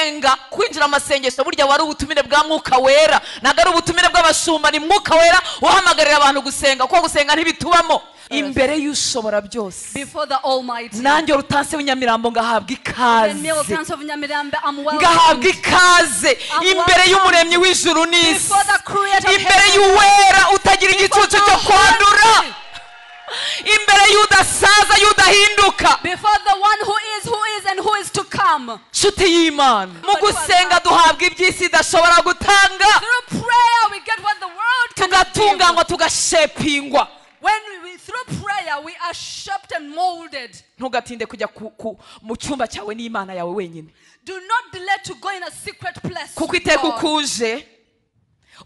gusenga kwinjira amasengesho burya wari ubutumire bwa mwuka wera nagari ubutumire bw'abashumba ni mwuka wera uhamagarira abantu gusenga kuko gusenga ntibitubamo imbere y'ushobora byose before the Almighty. nanjye Rutanse w'inyamirambo ngahabwa ikaze And Neil Tanse of Nyamirambe, I'm ngahabwa welcome. ikaze imbere y'umuremyi w'ijuru n'isi Before the creator of imbere heaven. y'uwera utagira igicucu cyo kwandura imbere y'udasaza y'udahinduka Before the one who is and who is to come. nshuti y'Imana mu gusenga duhabwa iby'isi idashobora gutanga Through prayer we get what the world cannot give. tugatunganywa tugashepingwa Through prayer we are shaped and molded. ntugatinde kujya mu cyumba cyawe n'Imana yawe wenyine Do not delay to go in a secret place. kuko iteka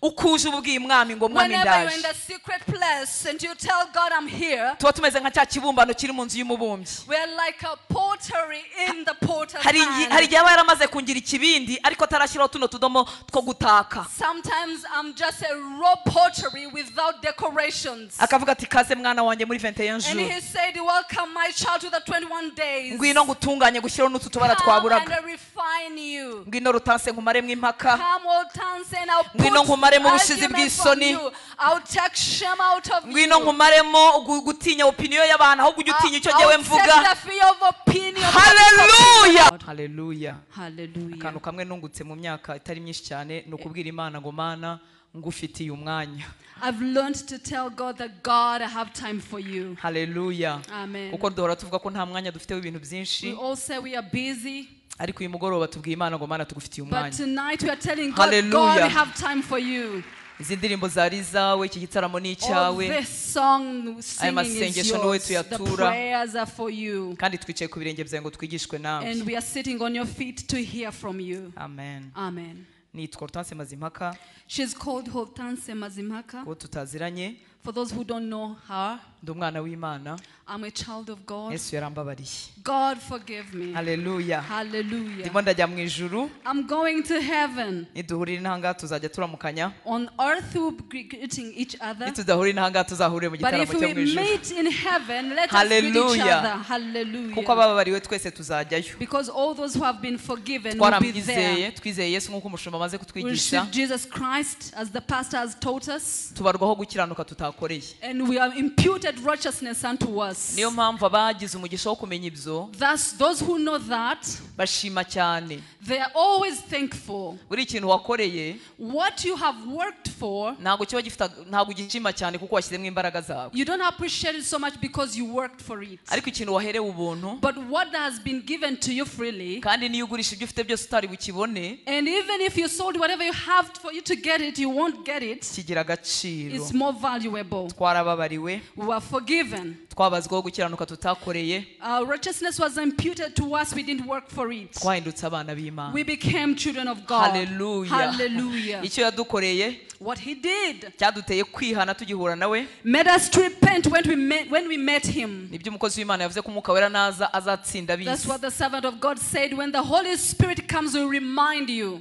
ukuje ubwiye mwami ngo mwami Whenever you're in ndaje the secret place and you tell God I'm here, tuba tumeze nka cya kibumbano kiri mu nzu y'umubumbyi we are like a pottery in the potter's hari hand. igihe aba yaramaze kungira ikibindi ariko atarashyiraho tuno tudomo two gutaka Sometimes I'm just a raw pottery without decorations. akavuga ati kaze mwana wanjye muri 21 And jours he said, welcome my child to the 21 days. ngwino ngutunganye gushyiraho n'utu tubara Come twaburaga and refine you. ngwino Rutanse nkumaremo impaka Come, old Tanse, and I'll ngwino put nkumaremo ubushizi argument from bw'isoni you. I'll take shame out of ngwino you. nkumaremo gutinya opinion y'abantu ahubwo ujye utinya icyo jyewe I'll take mvuga the fear of opinion. haleluya haleluya Hallelujah. akantu kamwe nungutse mu myaka itari myinshi cyane ni ukubwira Imana ngo Mana ngufitiye umwanya I've learned to tell God that God, I have time for you. haleluya Amen. kuko duhora tuvuga ko nta mwanya dufite w'ibintu byinshi We all say we are busy, ariko uyu mugoroba tubwiye Imana ngo Mana tugufitiye but umwanya tonight we are telling God, Hallelujah. God, we have time for you. izi ndirimbo zari izawe iki gitaramo ni All icyawe this song singing is masengesho ni wowe yours. The tuyatura. prayers are for you. kandi twicaye ku birenge byawe ngo twigishwe nawe And we are sitting on your feet to hear from you. amen Amen. nitwa Rutanse Mazimpaka She's called Hortense Mazimhaka. ko tutaziranye For those who don't know her, ndi umwana w'Imana I'm a child of God. Yesu yarambabariye God forgive me. haleluya Hallelujah. ndimo ndajya mu ijuru I'm going to heaven. niduhurira intanga tuzajya turamukanya On earth we'll be greeting each other. nitudahurira intanga tuzahurire mu But gitaramo if cyo we mu ijuru meet in heaven, let us greet each Hallelujah. other. kuko Hallelujah. abababariwe twese tuzajyayo Because all those who have been forgiven will be there. twaramwizeye twizeye Yesu nk'uko umushumba amaze We kutwigisha receive Jesus Christ as the pastor has taught us. tubarwaho gukiranuka tutakoreye And we are imputed righteousness unto us. niyo mpamvu abagize umugisha wo kumenya ibyo Thus, those who know that, bashima cyane they are always thankful. buri ikintu wakoreye What you have worked for, ntabwo ugishima cyane kuko washyizemo imbaraga zawe you don't appreciate it so much because you worked for it. ariko ikintu waherewe ubuntu But what has been given to you freely, kandi niyo ugurisha ibyo ufite byose utari bukibone and even if you sold whatever you have for you to get it, you won't get it. kigira agaciro It's more valuable. twarababariwe We were forgiven. twabazwaho gukiranuka tutakoreye Our righteousness was imputed to us. We didn't work for it. twahindutse abana b'Imana We became children of God. haleluya Hallelujah. icyo yadukoreye What he did cyaduteye kwihana tugihura nawe made us to repent when we met him. nibyo umukozi w'Imana yavuze ko umwuka wera naza azatsinda That's ab'isi what the servant of God said. When the Holy Spirit comes, will remind you.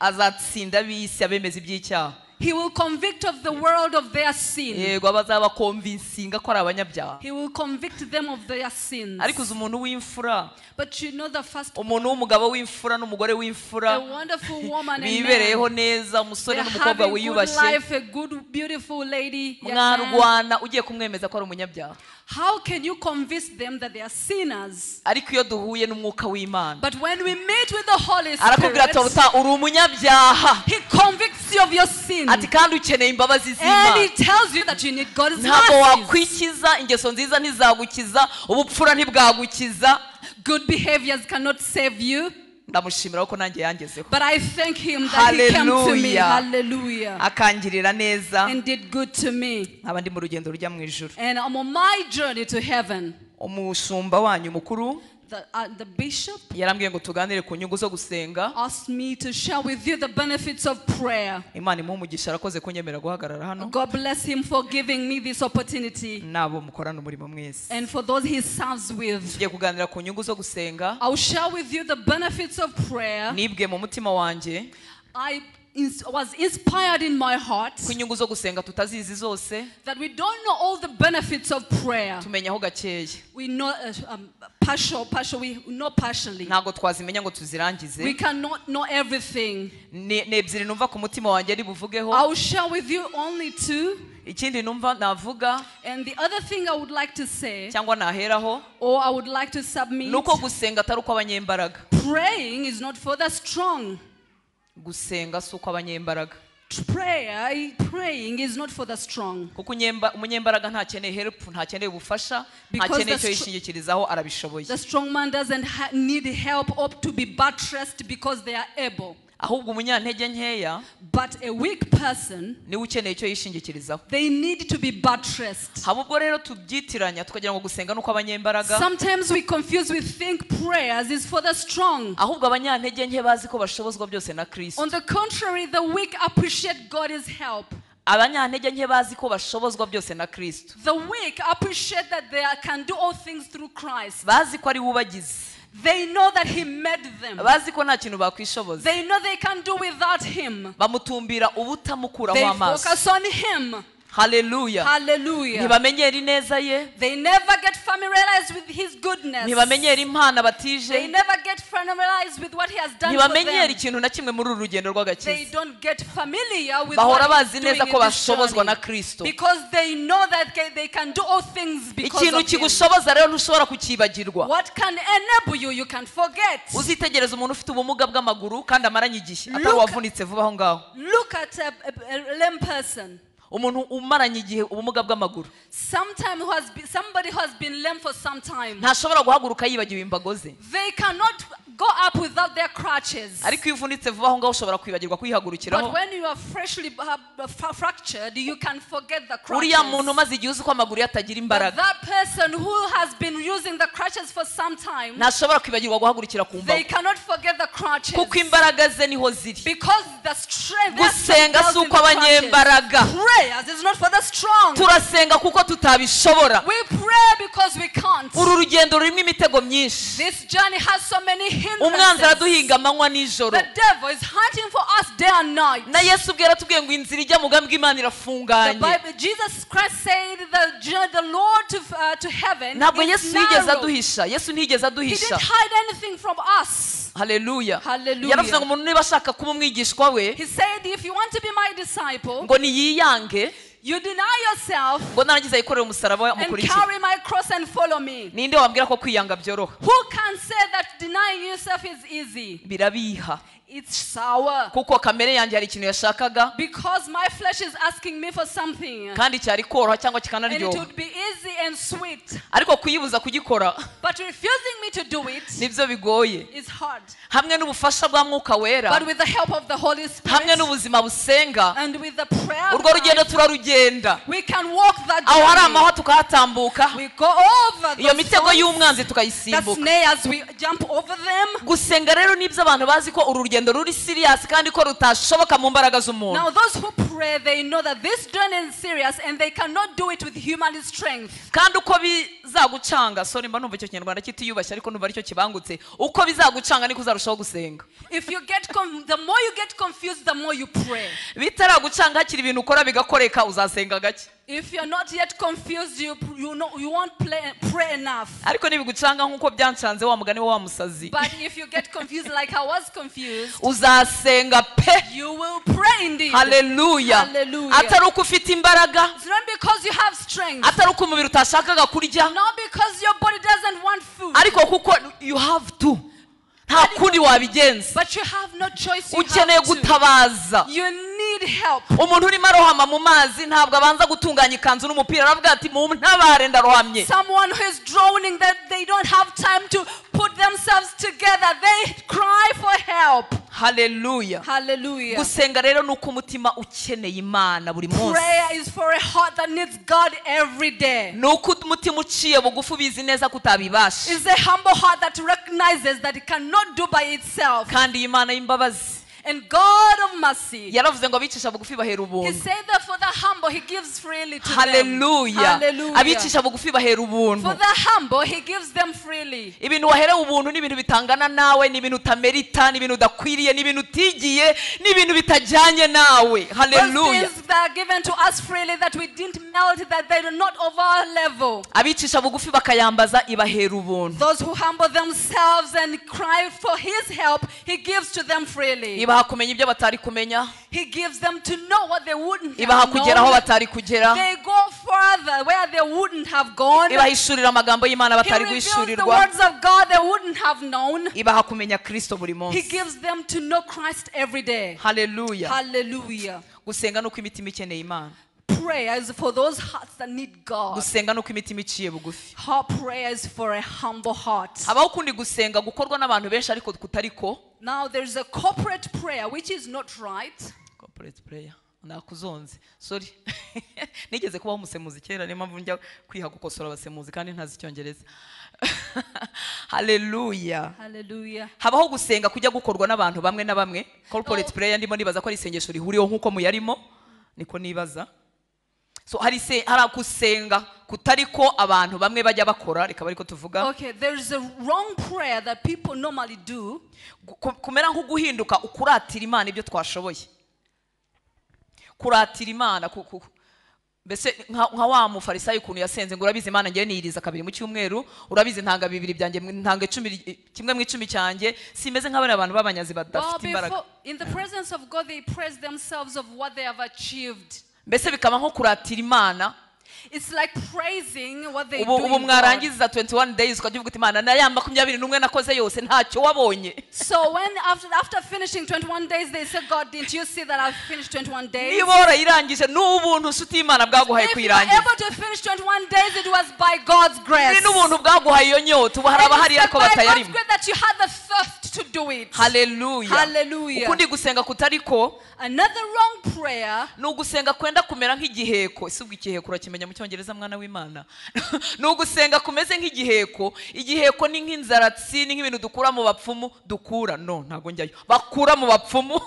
azatsinda ab'isi abemeza iby'icyaha He will convict of the world of their sin. yego abazaba konvinsinga ko ari abanyabyaha He will convict them of their sins. ariko uzi umuntu w'imfura But you know the first, umuntu w'umugabo w'imfura n'umugore w'imfura a wonderful woman and bibereyeho man. neza umusore They're n'umukobwa having good wiyubashye life, a good, beautiful lady. young man. mwarwana ugiye kumwemeza ko ari umunyabyaha How can you convince them that they are sinners? ariko iyo duhuye n'umwuka w'Imana But when we meet with the Holy arakubwira ati Spirit, "Oruta, uri umunyabyaha He convicts you of your sin. ati kandi ukeneye imbabazi And z'Imana He tells you that you need God's ntabwo mercy. wakwikiza ingeso nziza ntizagukiza ubupfura ntibwagukiza Good behaviors cannot save you. ndamushimira ko nanjye yangezeho But I thank Him that He came to me. Hallelujah. Hallelujah. akangirira neza And did good to me. nkaba ndi mu rugendo rujya mu ijuru And I'm on my journey to heaven. umushumba wanyu mukuru The bishop yarambwiye ngo tuganire ku nyungu zo gusenga asked me to share with you the benefits of prayer. Imana imuha umugisha arakoze kunyemera guhagarara hano God bless him for giving me this opportunity. nabo mukorana umurimo mwese And for those he serves with, tugiye kuganira ku nyungu zo gusenga I'll share with you the benefits of prayer. nibwe mu mutima wanjye was inspired in my heart ku inyungu zo gusenga tutazizi zose that we don't know all the benefits of prayer. tumenyaho gakeya We know partial, we know partially. ntabwo twazimenya ngo tuzirangize We cannot know everything. ni ebyiri numva ku mutima wanjye ari buvugeho I will share with you only two. ikindi numva navuga And the other thing I would like to say, cyangwa naheraho or I would like to submit, nuko gusenga atari uko abanyembaraga praying is not for the strong. gusenga si uko abanyembaraga Praying is not for the strong. kuko umunyembaraga ntakeneye help ntakeneye ubufasha Because ntakeneye the icyo yishingikirizaho arabishoboye The strong man doesn't need help up to be buttressed because they are able. ahubwo umunyantege nkeya But a weak person, niwe ukeneye icyo yishingikirizaho they need to be buttressed. haba ubwo rero tubyitiranya tukagira ngo gusenga nuko abanyembaraga Sometimes we think prayers is for the strong. ahubwo abanyantege nke bazi ko bashobozwa byose na Kristo On the contrary, the weak appreciate God's help. abanyantege nke bazi ko bashobozwa byose na Kristo The weak appreciate that they can do all things through Christ. bazi ko ari we ubagize They know that He made them. bazi ko nta kintu bakwishoboza They know they can do without Him. bamutumbira ubutamukuraho They amaso focus on Him. haleluya Hallelujah. ntibamenyera ineza ye They never get familiarized with His goodness. ntibamenyera impano They abatije never get familiarized with what He has done for ntibamenyera them. ikintu na kimwe muri uru rugendo They rw'agakiza don't get familiar with bahora what bazi He's doing neza ko in this bashobozwa na journey. Kristo Because they know that they can do all things because ikintu of Him. kigushoboza rero ntushobora kukibagirwa What can enable you, you can forget. uzitegereza umuntu ufite ubumuga bw'amaguru kandi amaranye igihe atari Look- uwavunitse vuba aho ngaho Look at a lame person. umuntu umaranye igihe ubumuga bw'amaguru Somebody who has been lame for some time. ntashobora guhaguruka yibagiwe imbago ze They cannot go up without their crutches. ariko iyo uvunitse vuba aho ngaho ushobora kwibagirwa kwihagurukiraho But when you are freshly fractured, you can forget the crutches. uriya muntu umaze igihe uzi ko amaguru ye atagira But imbaraga that person who has been using the crutches for some time, ntashobora kwibagirwa guhagurukira ku they mbago cannot forget the crutches. kuko imbaraga ze niho ziri Because the strength, their strength gusenga dwells si in uko the crutches. abanyembaraga Prayers is not for the strong. turasenga kuko tutabishobora We pray because we can't. uru rugendo rurimo imitego myinshi This journey has so many umwanzi hindrances. araduhinga amanywa nijoro The devil is hunting for us day and night. na yesu ubwo yaratubwiye ngo inzira ijya mu bwami bw'imana The irafunganye Bible, Jesus Christ said the Lord to heaven ntabwo is yesu yigeze narrow. aduhisha yesu ntiyigeze He aduhisha didn't hide anything from us. haleluya Hallelujah. yaravuze ngo umuntu niba ashaka kuba umwigishwa we He said, if you want to be my disciple, ngo niyiyange you deny yourself ngo narangiza yikorere umusaraba and amukurikire carry my cross and follow me. ninde wambwira ko kwiyanga byoroha Who can say that denying yourself is easy? birabiha It's sour. kuko kamere yanjye hari ikintu yashakaga Because my flesh is asking me for something. kandi cyari koroha cyangwa And it kikanaryoha would be easy and sweet. ariko kuyibuza kugikora But refusing me to do it nibyo bigoye is hard. hamwe n'ubufasha bwa mwuka wera But with the help of the Holy hamwe Spirit n'ubuzima busenga and with the prayer, urwo rugendo life, turarugenda we can walk that aho hari journey. amahwa tukahatambuka We go over iyo those mitego thorns, y'umwanzi the tukayisimbuka snares, we jump over them. gusenga rero nibyo abantu bazi ko uru rugendo ruri siriyasi kandi ko rutashoboka mu mbaraga z'umuntu Now those who pray, they know that this journey is serious and they cannot do it with human strength. kandi uko bizagucanga sori mba numva icyo kinyarwanda kitiyubashye ariko numva aricyo kibangutse uko bizagucanga niko uzarushaho gusenga If you get the more you get confused, the more you pray. bitaragucanga hakiri ibintu ukora bigakoreka uzasenga gake If you're not yet confused, you won't pray enough. ariko nibigucanga nk'uko byancanze wa mugani wa musazi But if you get confused like I was confused, uzasenga pe you will pray indeed. haleluya Hallelujah. atari uko ufite imbaraga It's not because you have strength, atari uko umubiri utashakaga kurya not because your body doesn't want food, ariko kuko you have to nta kundi wabigenza but you have no choice. You ukeneye have to. gutabaza You need help. umuntu urimo arohama mu mazi ntabwo abanza gutunganya ikanzu n'umupira aravuga ati mu ntabare ndarohamye Someone who is drowning, that they don't have time to put themselves together. They cry for help. haleluya Hallelujah. gusenga rero ni uko umutima ukeneye imana buri munsi Prayer is for a heart that needs God every day. ni uko umutima uciye bugufi ubizi neza ko utabibasha It's a humble heart that recognizes that it cannot do by itself. kandi iyi Imana y'imbabazi And God of mercy, yaravuze ngo abicisha bugufi bahera He ubuntu. said that for the humble, He gives freely to them. Haleluya. Hallelujah. Abicisha bugufi bahera For ubuntu. the humble, He gives them freely. Ibintu waherewe ubuntu ni ibintu bitangana nawe, ni ibintu utamerita, ni ibintu udakwiriye, ni ibintu utigiye, ni ibintu bitajyanye nawe. Those Haleluya. things that are given to us freely that we didn't melt, that they are not of our level. Abicisha bugufi bakayambaza ibahera ubuntu. Those who humble themselves and cry for His help, He gives to them freely. Ibaha kumenya ibyo batari kumenya, He gives them to know what they wouldn't ibaha have kugera aho known. batari kugera, They go further where they wouldn't have gone. ibahishurira amagambo y'Imana He batari reveals the guhishurirwa, words of God they wouldn't have known. ibaha kumenya Kristo buri He munsi. gives them to know Christ every day. Haleluya. Hallelujah. Gusenga nuko imitima ikeneye Imana. Prayer is for those hearts that need God. Gusenga nuko imitima iciye bugufi. Heart prayer is for a humble heart. Habaho kundi gusenga gukorwa n'abantu benshi ariko kutariko. Now there's a corporate prayer which is not right. Corporate prayer. Nakuzonze. Sorry. Nigeze kubaho umusemuzi kera niyo mpamvu njya kwiha gukosora abasemuzi kandi ntazi Icyongereza. Haleluya. Hallelujah. Habaho gusenga kujya gukorwa n'abantu bamwe na bamwe. Corporate prayer ndimo nibaza ko ari isengesho rihuriyeho nkuko muyarimo. Niko nibaza. So hari gusenga kutariko abantu bamwe bajya bakora reka bariko tuvuga. Okay, there's a wrong prayer that people normally do. Kumera nko guhinduka ukuratira Imana ibyo twashoboye. Kuratira Imana mbese nka wa mufarisayo ukuntu yasenze ngo urabizi Imana ngiye niyiriza kabiri mu cyumweru, urabizi ntanga bibiri byanjye ntanga 10 kimwe mu 10 cyanjye, simeze nk'abari abantu babanyazi badafite imbaraga. In the presence of God they praise themselves of what they have achieved. Mbese bikaba nko kuratira Imana. It's like praising what they do. Ubu mwarangiza 21 days ukavuga uti Imana na ya 21 nakoze yose ntacyo wabonye. So when after finishing 21 days they say, God, didn't you see that I've finished 21 days? Niba warayirangije n'ubuntu nshuti Imana bwaguhaye If you were kuyirangiza. able to finish 21 days, it was by God's grace. Ni n'ubuntu bwaguhaye iyo nyota ubu haraba hari ariko By God's batayarimo. grace that you had the thirst to do it. Hallelujah. Hallelujah. Ukundi gusenga kutariko Another wrong prayer ni ugusenga kwenda kumera nk'igiheko. Ese ubwo igiheko urakimenya mu Cyongereza mwana w'Imana? Ni ugusenga kumeze nk'igiheko. Igiheko ni nk'inzaratsi, ni nk'ibintu dukura mu bapfumu dukura. No, ntago njyayo. Bakura mu bapfumu.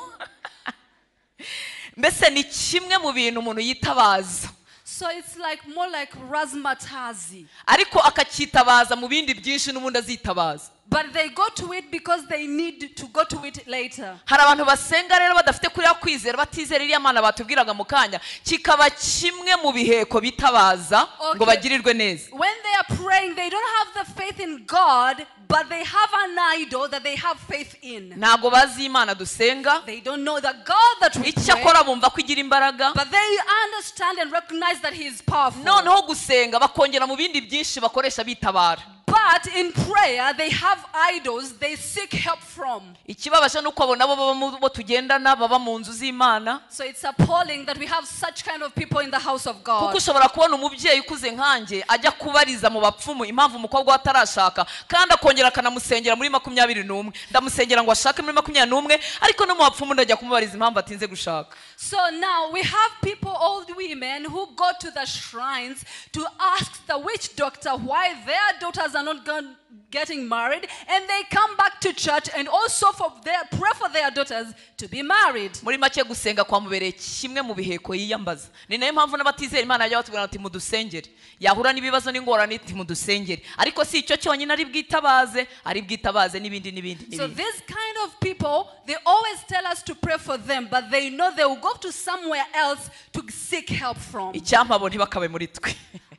Mbese ni kimwe mu bintu umuntu yitabaza. So it's like more like razmatazi. Ariko akakitabaza mu bindi byinshi n'ubundi azitabaza. But they go to it because they need to go to it later. Hari abantu basenga rero badafite kuri kwizera batizera iriya Mana batubwiraga mu kanya kikaba kimwe mu biheko bitabaza ngo bagirirwe neza. When they are praying they don't have the faith in God, but they have an idol that they have faith in. Ntago bazi Imana dusenga. They don't know the God that we pray. Icyakora bumva ko igira imbaraga. But they understand and recognize that He is powerful. Noneho gusenga bakongera mu bindi byinshi bakoresha bitabara. But in prayer they have idols they seek help from. Ikibabasha nuko abo nabo baba bo tugendana baba mu nzu z'Imana. So it's appalling that we have such kind of people in the house of God. Kuko ushobora kubona umubyeyi ukuze nkanjye ajya kubariza mu bapfumu impamvu umukobwa atarashaka kandi akongera akanamusengera muri 21. Ndamusengera ngo ashake muri 21 ariko no mu bapfumu ndajya kumubariza impamvu atinze gushaka. So now we have people, old women, who go to the shrines to ask the witch doctor why their daughters are not getting married, and they come back to church and also pray for their daughters to be married. Muri make gusenga kwa mubereye kimwe mu biheko yiyambaza. Ni nayo mpamvu n'abatizera Imana yajya batubwira ati mudusengere. Yahura n'ibibazo n'ingorane ati mudusengere. Ariko si icyo cyonyine ari bwitabaze n'ibindi. So this kind of people, they always tell us to pray for them, but they know they will go to somewhere else to seek help from. Icyampa ntibakabe muri twe.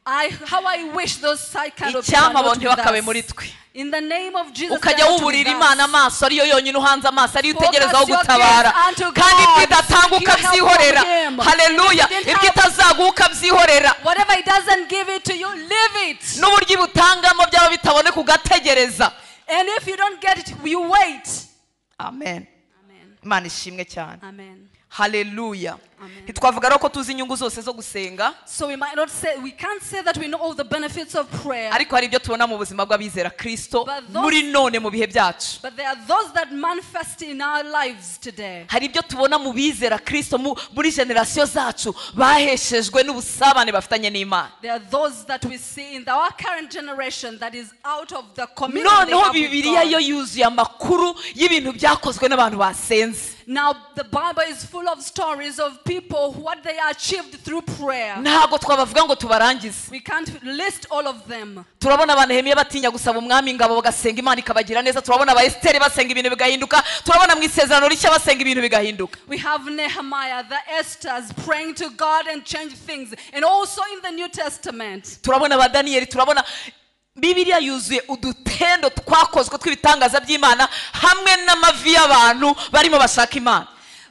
How I wish those kind of Icyampa people ntibakabe muri twe. In the name of Jesus, ukajya wuburira Imana amaso ariyo yonyine uhanze amaso ariyo utegerezaho gutabara kandi idatanga ukabyihorera. Haleluya. Ibyo ukabyihorera. Whatever He doesn't give it to you, leave it. N'uburyo ibutangamo byaba bitaboneka ugategereza. And if you don't get it, you wait. Amen. Imana ishimwe cyane. Amen. Haleluya. Ntitwavuga rero ko tuzi inyungu zose zo gusenga. So we can't say that we know all the benefits of prayer. Ariko hari ibyo tubona mu buzima bw'abizera Kristo muri none mu bihe byacu. But there are those that manifest in our lives today. Hari ibyo tubona mu bizera Kristo muri generation zacu baheshejwe n'ubusabane bafitanye n'Imana. There are those that we see in our current generation that is out of the community. Noneho Bibiliya yo yuzuye amakuru y'ibintu byakozwe n'abantu basenze. Now, the Bible is full of stories of people, what they achieved through prayer. ntabwo twabavuga ngo tubarangize. We can't list all of them. Turabona abantu Nehemiya batinya gusaba umwami ingabo bagasenga Imana ikabagira neza. Turabona aba Esteri basenga ibintu bigahinduka. Turabona mu isezerano rishya basenga ibintu bigahinduka. We have Nehemiah, the Esthers, praying to God and change things. And also in the New Testament. Turabona aba Daniyeli, turabona Bibiliya yuzuye udutendo twakozwe tw'ibitangaza by'Imana hamwe n'amavi y'abantu barimo bashaka Imana.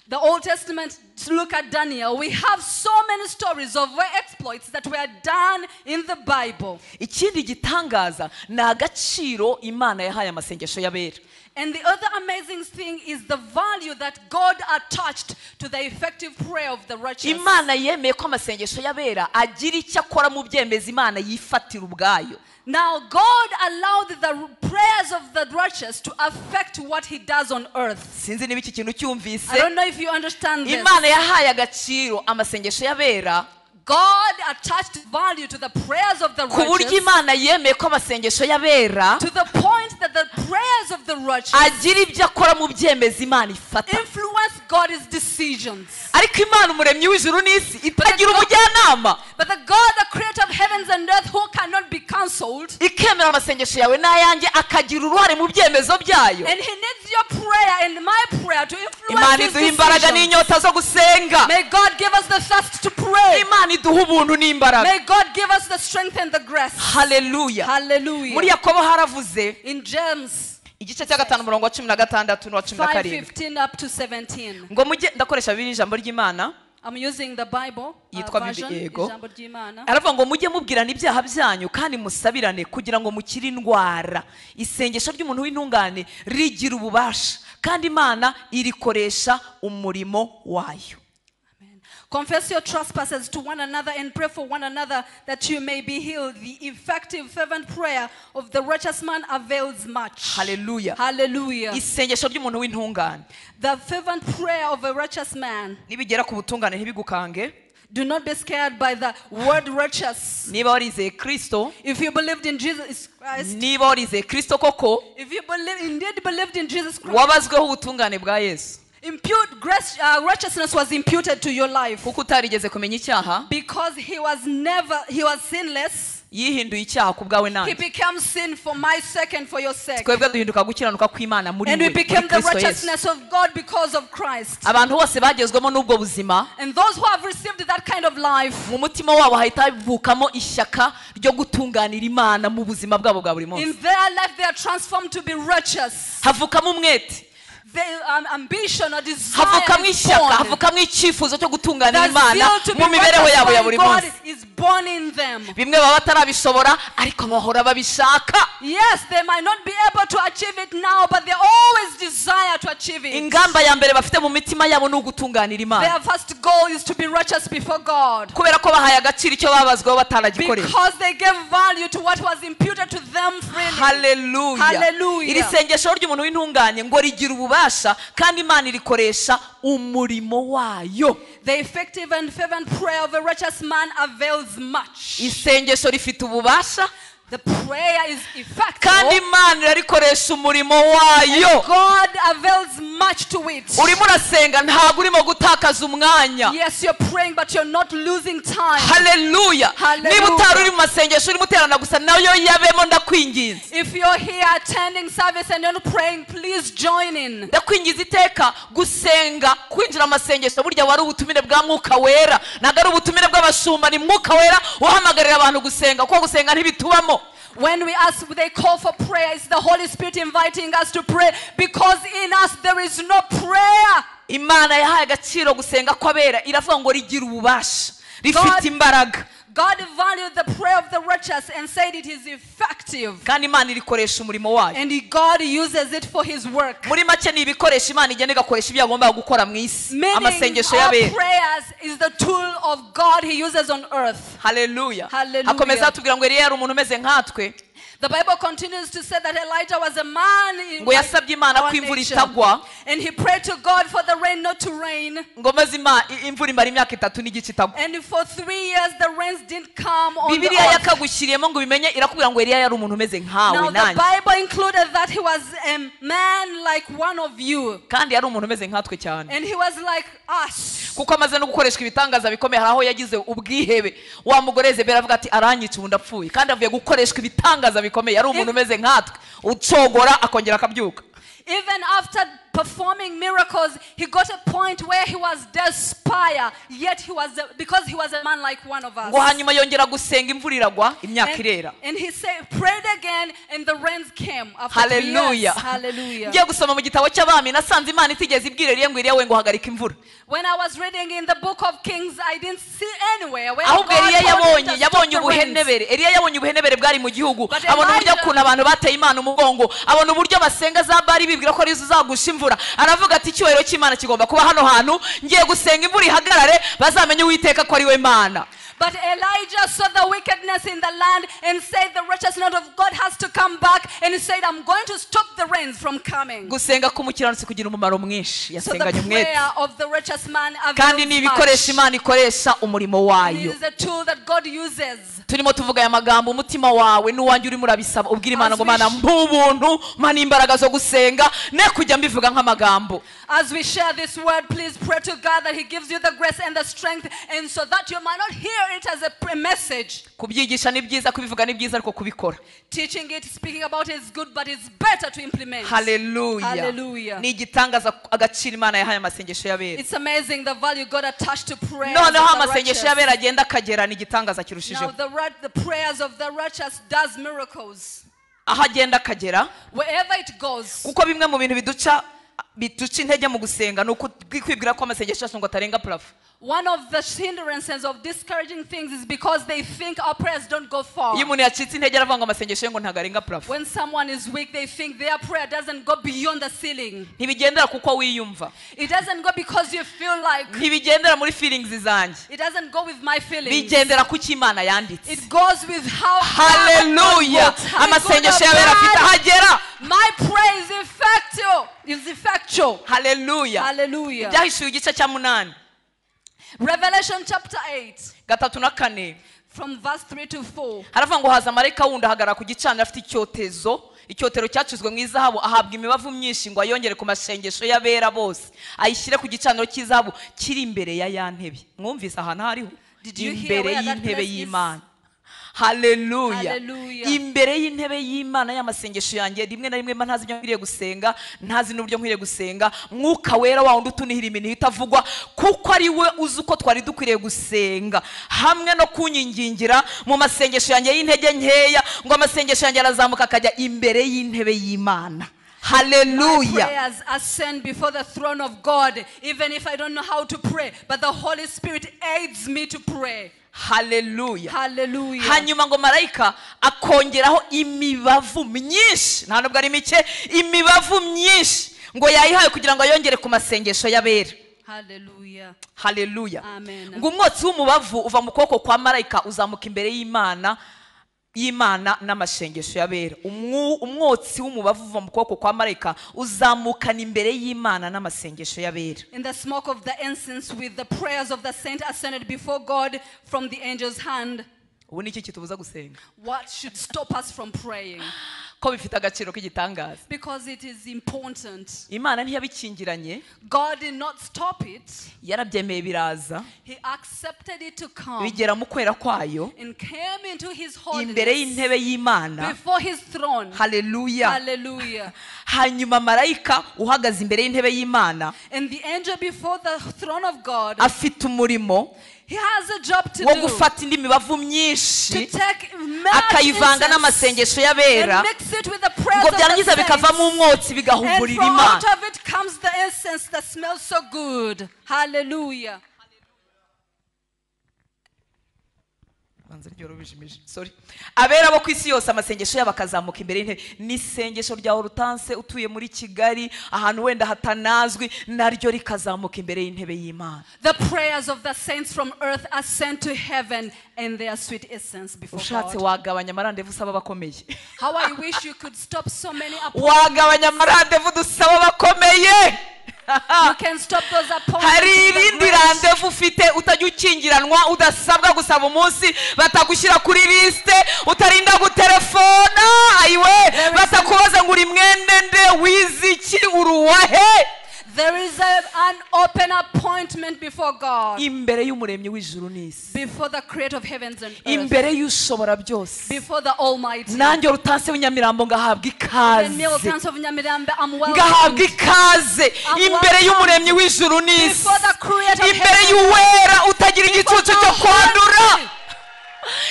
The Old Testament, look at Daniel. We have so many stories of exploits that were done in the Bible. Ikindi gitangaza ni agaciro Imana yahaye amasengesho y'abera. And the other amazing thing is the value that God attached to the effective prayer of the righteous. Imana yemeye ko amasengesho y'abera agira icyo akora mu byemeza Imana yifatira ubwayo. Now God allowed the prayers of the righteous to affect what he does on earth. Sinzi niba iki kintu cyumvise. I don't know if you understand this. Imana yahaye agaciro amasengesho y'abera. God attached value to the prayers of the ku buryo righteous Imana yemeye ko amasengesho y'abera to the point that the prayers of the righteous agira ibyo akora mu byemeza Imana ifata. influence God's decisions. Ariko Imana umuremyi w'ijuru n'isi itagira umujyanama. But the God, the creator of heavens and earth, who cannot be cancelled, Ikemera amasengesho yawe n'ayanjye akagira uruhare mu byemezo byayo. and he needs your prayer and my prayer to influence Imana his iduha imbaraga decisions. n'inyota zo gusenga. May God give us the thirst to pray. Imana iduha ubuntu n'imbaraga. May God give us the strength and the grace. Haleluya. Hallelujah. Muri Yakobo haravuze In James igice cya 5 umurongo wa 16 n'uwa 17 5:15 up to 17. ngo mujye ndakoresha Bibiliya ijambo ry'Imana I'm using the Bible yitwa version, Yego. ijambo ry'Imana. aravuga ngo mujye mubwirana ibyaha byanyu kandi musabirane kugira ngo mukire indwara. Isengesho ry'umuntu w'intungane rigira ububasha kandi Imana irikoresha umurimo wayo. Confess your trespasses to one another and pray for one another that you may be healed. The effective fervent prayer of the righteous man avails much. Haleluya. Hallelujah. Isengesho ry'umuntu w'intungane The fervent prayer of a righteous man. nibigera ku butungane ntibigukange. Do not be scared by the word righteous. Niba warizeye Kristo, If you believed in Jesus Christ, niba warizeye Kristo koko, if you indeed believed in Jesus Christ, wabazweho ubutungane bwa Yesu. righteousness was imputed to your life. Kuko utarigeze kumenya icyaha, Because he was sinless. yihinduye icyaha ku bwawe He nanjye. became sin for my sake and for your sake. Twebwe duhinduka gukiranuka kw'Imana muri And we we, became muri the Kristo Yesu. righteousness of God because of Christ. Abantu bose bagezwemo n'ubwo buzima, And those who have received that kind of life, mu mutima wabo hahita havukamo ishyaka ryo gutunganira Imana mu buzima bwabo bwa buri in munsi. their life they are transformed to be righteous. Havukamo umwete, Their ambition or desire havukamo is ishyaka, born. havukamo icyifuzo cyo gutunganira The Imana zeal to be mu mibereho yabo ya righteous buri by God munsi. is born in them. Bimwe baba batarabishobora ariko bahora babishaka. Yes, they might not be able to achieve it now, but they always desire to achieve it. Ingamba ya mbere bafite mu mitima yabo ni ugutunganira Imana. Their first goal is to be righteous before God. Kubera ko bahaye agaciro icyo babazweho bataragikoreye. Because they gave value to what was imputed to them freely. Haleluya. Hallelujah. Iri sengesho ry'umuntu w'intungane ngo rigira ububasha kandi Imana irikoresha umurimo wayo. The effective and fervent prayer of a righteous man avails much. Isengesho rifite ububasha The prayer is effective. kandi Imana irarikoresha umurimo wayo. God avails much to it. Urimo urasenga ntabwo urimo gutakaza umwanya. Yes, you're praying, but you're not losing time. Haleluya. Hallelujah. Niba utari uri mu masengesho urimo uterana gusa nayo yabemo ndakwinginze. If you're here attending service and you're not praying, please join in. Ndakwingiza iteka gusenga kwinjira amasengesho burya wari ubutumire bwa Mwuka Wera, ntabwo ari ubutumire bw'abashumba, ni Mwuka Wera uhamagarira abantu gusenga kuko gusenga ntibitubamo. When they call for prayer, it's the Holy Spirit inviting us to pray, because in us there is no prayer. Imana yahaye agaciro gusenga kw'abera, iravuga ngo rigira ububasha, rifite imbaraga. God valued the prayer of the righteous and said it is effective. Kandi Imana irikoresha umurimo wayo. And God uses it for his work. Muri make ni ibikoresha Imana igenda igakoresha ibyo agomba gukora mu isi. Meaning Amasengesho our y'abera. prayers is the tool of God he uses on earth. Haleluya. Hallelujah. Akomeza atubwira ngo Eliya yari umuntu umeze nkatwe. The Bible continues to say that Elijah was a man in ngo yasabye Imana our ko imvura nature. itagwa, And he prayed to God for the rain not to rain. ngo maze imvura imara imyaka 3 n'igice itagwa. And for 3 years the rains didn't come on the Bibiliya earth. yakagushyiriyemo ngo bimenye, irakubwira ngo Eliya yari umuntu umeze nkawe Now the nanjye, Bible included that he was a man like one of you. kandi yari umuntu umeze nkatwe cyane, And he was like us. kuko amaze no gukoreshwa ibitangaza bikomeye. Hari aho yagize ubwihebe, wa mugore Yezebeli avuga ati aranyica ubu ndapfuye, kandi avuye gukoreshwa ibitangaza bikomeye. Yari umuntu umeze nkatwe, ucogora akongera akabyuka. Even after performing miracles, he got a point where he was despair, yet because he was a man like one of us. ngo hanyuma yongera gusenga, imvura iragwa, imyaka irera. And he said, prayed again, and the rains came after 3 years. Hallelujah. Hallelujah. Ngiye gusoma mu gitabo cy'Abami, nasanze Imana itigeze ibwira Eliya ngo Eliya we ngo hagarika imvura. When I was reading in the book of Kings, I didn't see anywhere where Ahubwo God Eliya told him to stop yabonye the rains. ubuhenebere. Eliya yabonye ubuhenebere bwari mu gihugu, But abona uburyo Elijah- kuntu abantu bateye Imana umugongo, abona uburyo basenga za Bali bibwira ko arizo zagusha imvura. Aravuga ati icyubahiro cy'Imana kigomba kuba hano hantu, ngiye gusenga imvura ihagarare, bazamenye Uwiteka ko ari we Mana. But Elijah saw the wickedness in the land and said the righteousness of God has to come back, and he said, I'm going to stop the rains from coming. Gusenga k'umukiranutsi kugira umumaro mwinshi, So the yasenganye umwete, prayer of the righteous man kandi ni avails ibikoresho much. Imana ikoresha umurimo It wayo. is a tool that God uses. Turimo tuvuga aya magambo, umutima wawe n'uwanjye urimo urabisaba, ubwira Imana ngo As we Mana mb'ubuntu, mana imbaraga zo gusenga, ne kujya mbivuga nk'amagambo. As we share this word, please pray to God that he gives you the grace and the strength, and so that you might not hear it as a message. Kubyigisha ni byiza, kubivuga ni byiza, ariko kubikora. Teaching it, speaking about it is good, but it's better to implement. Hallelujah. Hallelujah. Ni igitangaza agaciro Imana yahaye amasengesho y'abera. It's amazing the value God attached to prayer. Noneho amasengesho y'abera agenda akagera, ni igitangaza Now kirushijeho. the prayers of the righteous does miracles. Aho agenda akagera, Wherever it goes. kuko bimwe mu bintu biduca intege mu gusenga ni ukwibwira ko amasengesho yacu ngo atarenga plafo. One of the hindrances of discouraging things is because they think our prayers don't go far. Iyo umuntu yacitse intege aravuga ngo amasengesho ye ngo ntagarenga plafo. When someone is weak, they think their prayer doesn't go beyond the ceiling. Ntibigendera kuko wiyumva, It doesn't go because you feel like. ntibigendera muri feelings zanjye, It doesn't go with my feelings. bigendera ku cyo Imana yanditse. It goes with how. Hallelujah. Amasengesho y'abera afite ahagera. My prayer is effectual. Is effectual. Hallelujah. Hallelujah. Byahishuye igice cya 8 Revelation chapter 8, 3 na 4 from verse 3 to 4. haravuga ngo haza marayika wundi ahagarara ku gicaniro afite icyotero cyacuzwe mu izahabu, ahabwa imibavu myinshi ngo ayongere ku masengesho y'abera bose, ayishyire ku gicaniro cy'izahabu kiri imbere ya ya ntebe. Mwumvise ahantu hariho? Did you hear Imbere where that y'intebe place is? y'Imana. Hallelujah. Hallelujah. Imbere y'intebe y'Imana y'amasengesho yanjye, rimwe na rimwe mba ntazi ibyo nkwiriye gusenga, ntazi n'uburyo nkwiriye gusenga. Mwuka wera wa wundi utunihira iminsi itavugwa, kuko ari we uzi uko twari dukwiriye gusenga, hamwe no kunyingingira mu masengesho yanjye y'intege nkeya, ngo amasengesho yanjye arazamuka akajya imbere y'intebe y'Imana. My Hallelujah. prayers ascend before the throne of God, even if I don't know how to pray, but the Holy Spirit aids me to pray. Hallelujah. Hallelujah. Hanyuma ngo marayika akongeraho imibavu myinshi, nta nubwo ari mike, imibavu myinshi ngo yayihaye kugira ngo ayongere ku masengesho y'abera. Hallelujah. Hallelujah. Amen. Ngo umwotsi w'umubavu uva mu kuboko kwa marayika uzamuka imbere y'Imana n'amasengesho y'abera. Umwotsi w'umubavu uva mu kuboko kwa marayika uzamukana imbere y'Imana n'amasengesho y'abera. In the smoke of the incense with the prayers of the saint ascended before God from the angel's hand. Ubu ni iki kitubuza gusenga? What should stop us from praying? Ko bifite agaciro k'igitangaza. Because it is important. Imana ntiyabikingiranye, God did not stop it. yarabyemeye biraza, He accepted it to come bigera mu kwera kwayo and came into his imbere holiness y'intebe y'Imana. before his throne. Hallelujah. Hallelujah. Hanyuma marayika uhagaze imbere y'intebe y'Imana And the angel before the throne of God, afite umurimo he has a job to wo do. gufata indi mibavu To myinshi take akayivanga incense n'amasengesho y'abera, and mix it with the prayers ngo of the byarangiza bikavamo saints. umwotsi And bigahumurira from out Imana. of it comes the incense that smells so good. Hallelujah. banza ryo rubijimije sorry abera bo kwisi yose amasengesho y'abakazamuka imbere y'intebe n'isengesho rya Hortense utuye muri Kigali ahantu wenda hatanazwi naryo rikazamuka imbere y'intebe y'Imana. The prayers of the saints from earth ascend to heaven and their sweet essence before ushatse God. wagabanya amarandevu usaba bakomeye. How I wish you could stop so many wagabanya amarandevu dusaba bakomeye. You can stop those appointments. hari irindi randevu ufite utajya ukingiranwa udasabwa gusaba umunsi batagushyira kuri liste utarinda gutelefona ayiwe batakubaza ngo uri mwende nde wiziki uruwahe. There is an open appointment before God. Imbere y'umuremyi w'ijuru n'isi. Before the creator of heavens and earth. Imbere y'ushobora byose. Before the Almighty. Nanjye Hortense w'Inyamirambo ngahabwa ikaze. Ngahabwa ikaze imbere y'umuremyi w'ijuru n'isi. Imbere y'uwera utagira igicucu cyo kwandura.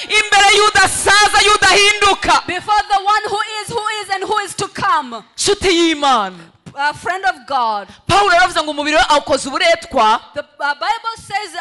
Imbere y'udasaza y'udahinduka. Before the one who is and who is to come. Nshuti y'Imana. A friend of God. Paulo aravuze ngo umubiri we awukoze uburetwa. The Bible says,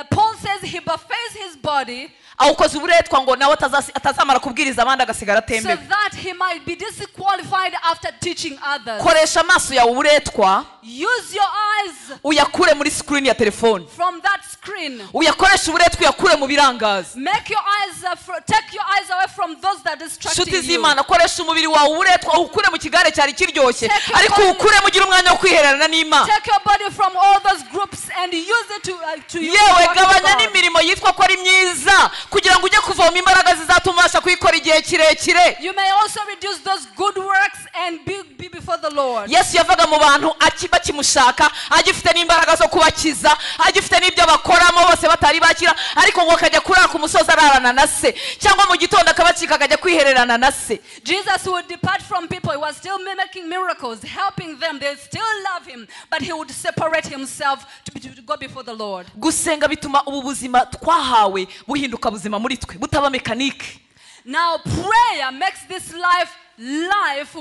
Paul says he buffets his body. awukoze uburetwa ngo nawe atazamara kubwiriza abandi agasigara So atembewe. that he might be disqualified after teaching others. Koresha amaso yawe uburetwa. Use your eyes Uyakure muri screen ya telefone. from that screen. Uyakoresha uburetwa uyakure mu birangaza. Make your eyes take your eyes away from those that distract Shuti you. z'Imana koresha umubiri wawe uburetwa ukure mu kigare cyari kiryoshye ariko ukure mugira umwanya wo kwihererana n'Imana. Take your body from all those groups and use it to use yewe gabanya n'imirimo yitwa ko ari myiza kugira ngo ujye kuvoma imbaraga zizatuma ubasha kuyikora igihe kirekire. You may also reduce those good works and be before the Lord. Yesu yavaga mu bantu bakimushaka agifite n'imbaraga zo kubakiza agifite n'ibyo bakoramo bose batari bakira ariko ngo akajya kurara ku musozi ararana na se cyangwa mu gitondo akabacika akajya kwihererana na se. Jesus would depart from people. He was still making miracles, helping them. They still love him, but he would separate himself to go before the Lord. Gusenga bituma ubu buzima twahawe buhinduka buzima muri twe butaba mekanike. Now prayer makes this life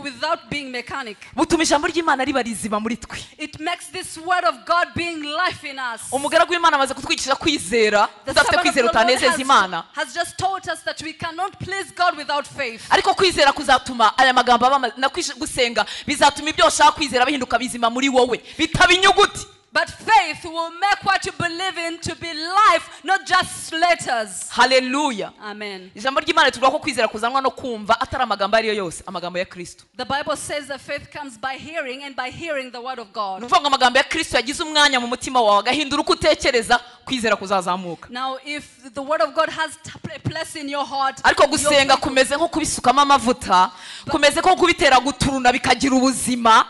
without being mechanic. Butuma ijambo ry'Imana riba rizima muri twe. It makes this word of God being life in us. Umugaragu w'Imana amaze kutwigisha kwizera udafite kwizera utanezeza Imana. Has just taught us that we cannot please God without faith. Ariko kwizera kuzatuma aya magambo na gusenga bizatuma ibyo ushaka kwizera bihinduka bizima muri wowe bitaba inyuguti. But faith will make what you believe in to be life, not just letters. Hallelujah. Amen. Ijambo ry'Imana tuvuga ko kwizera kuzanwa no kumva atari amagambo ariyo yose amagambo ya Kristo. The Bible says that faith comes by hearing and by hearing the word of God. Nuvuga ngo amagambo ya Kristo yagize umwanya mu mutima wawe agahindura uko utekereza kwizera kuzazamuka. Now if the word of God has a place in your heart, ariko gusenga kumeze nko kubisukamo amavuta kumeze nko kubitera guturuna bikagira ubuzima.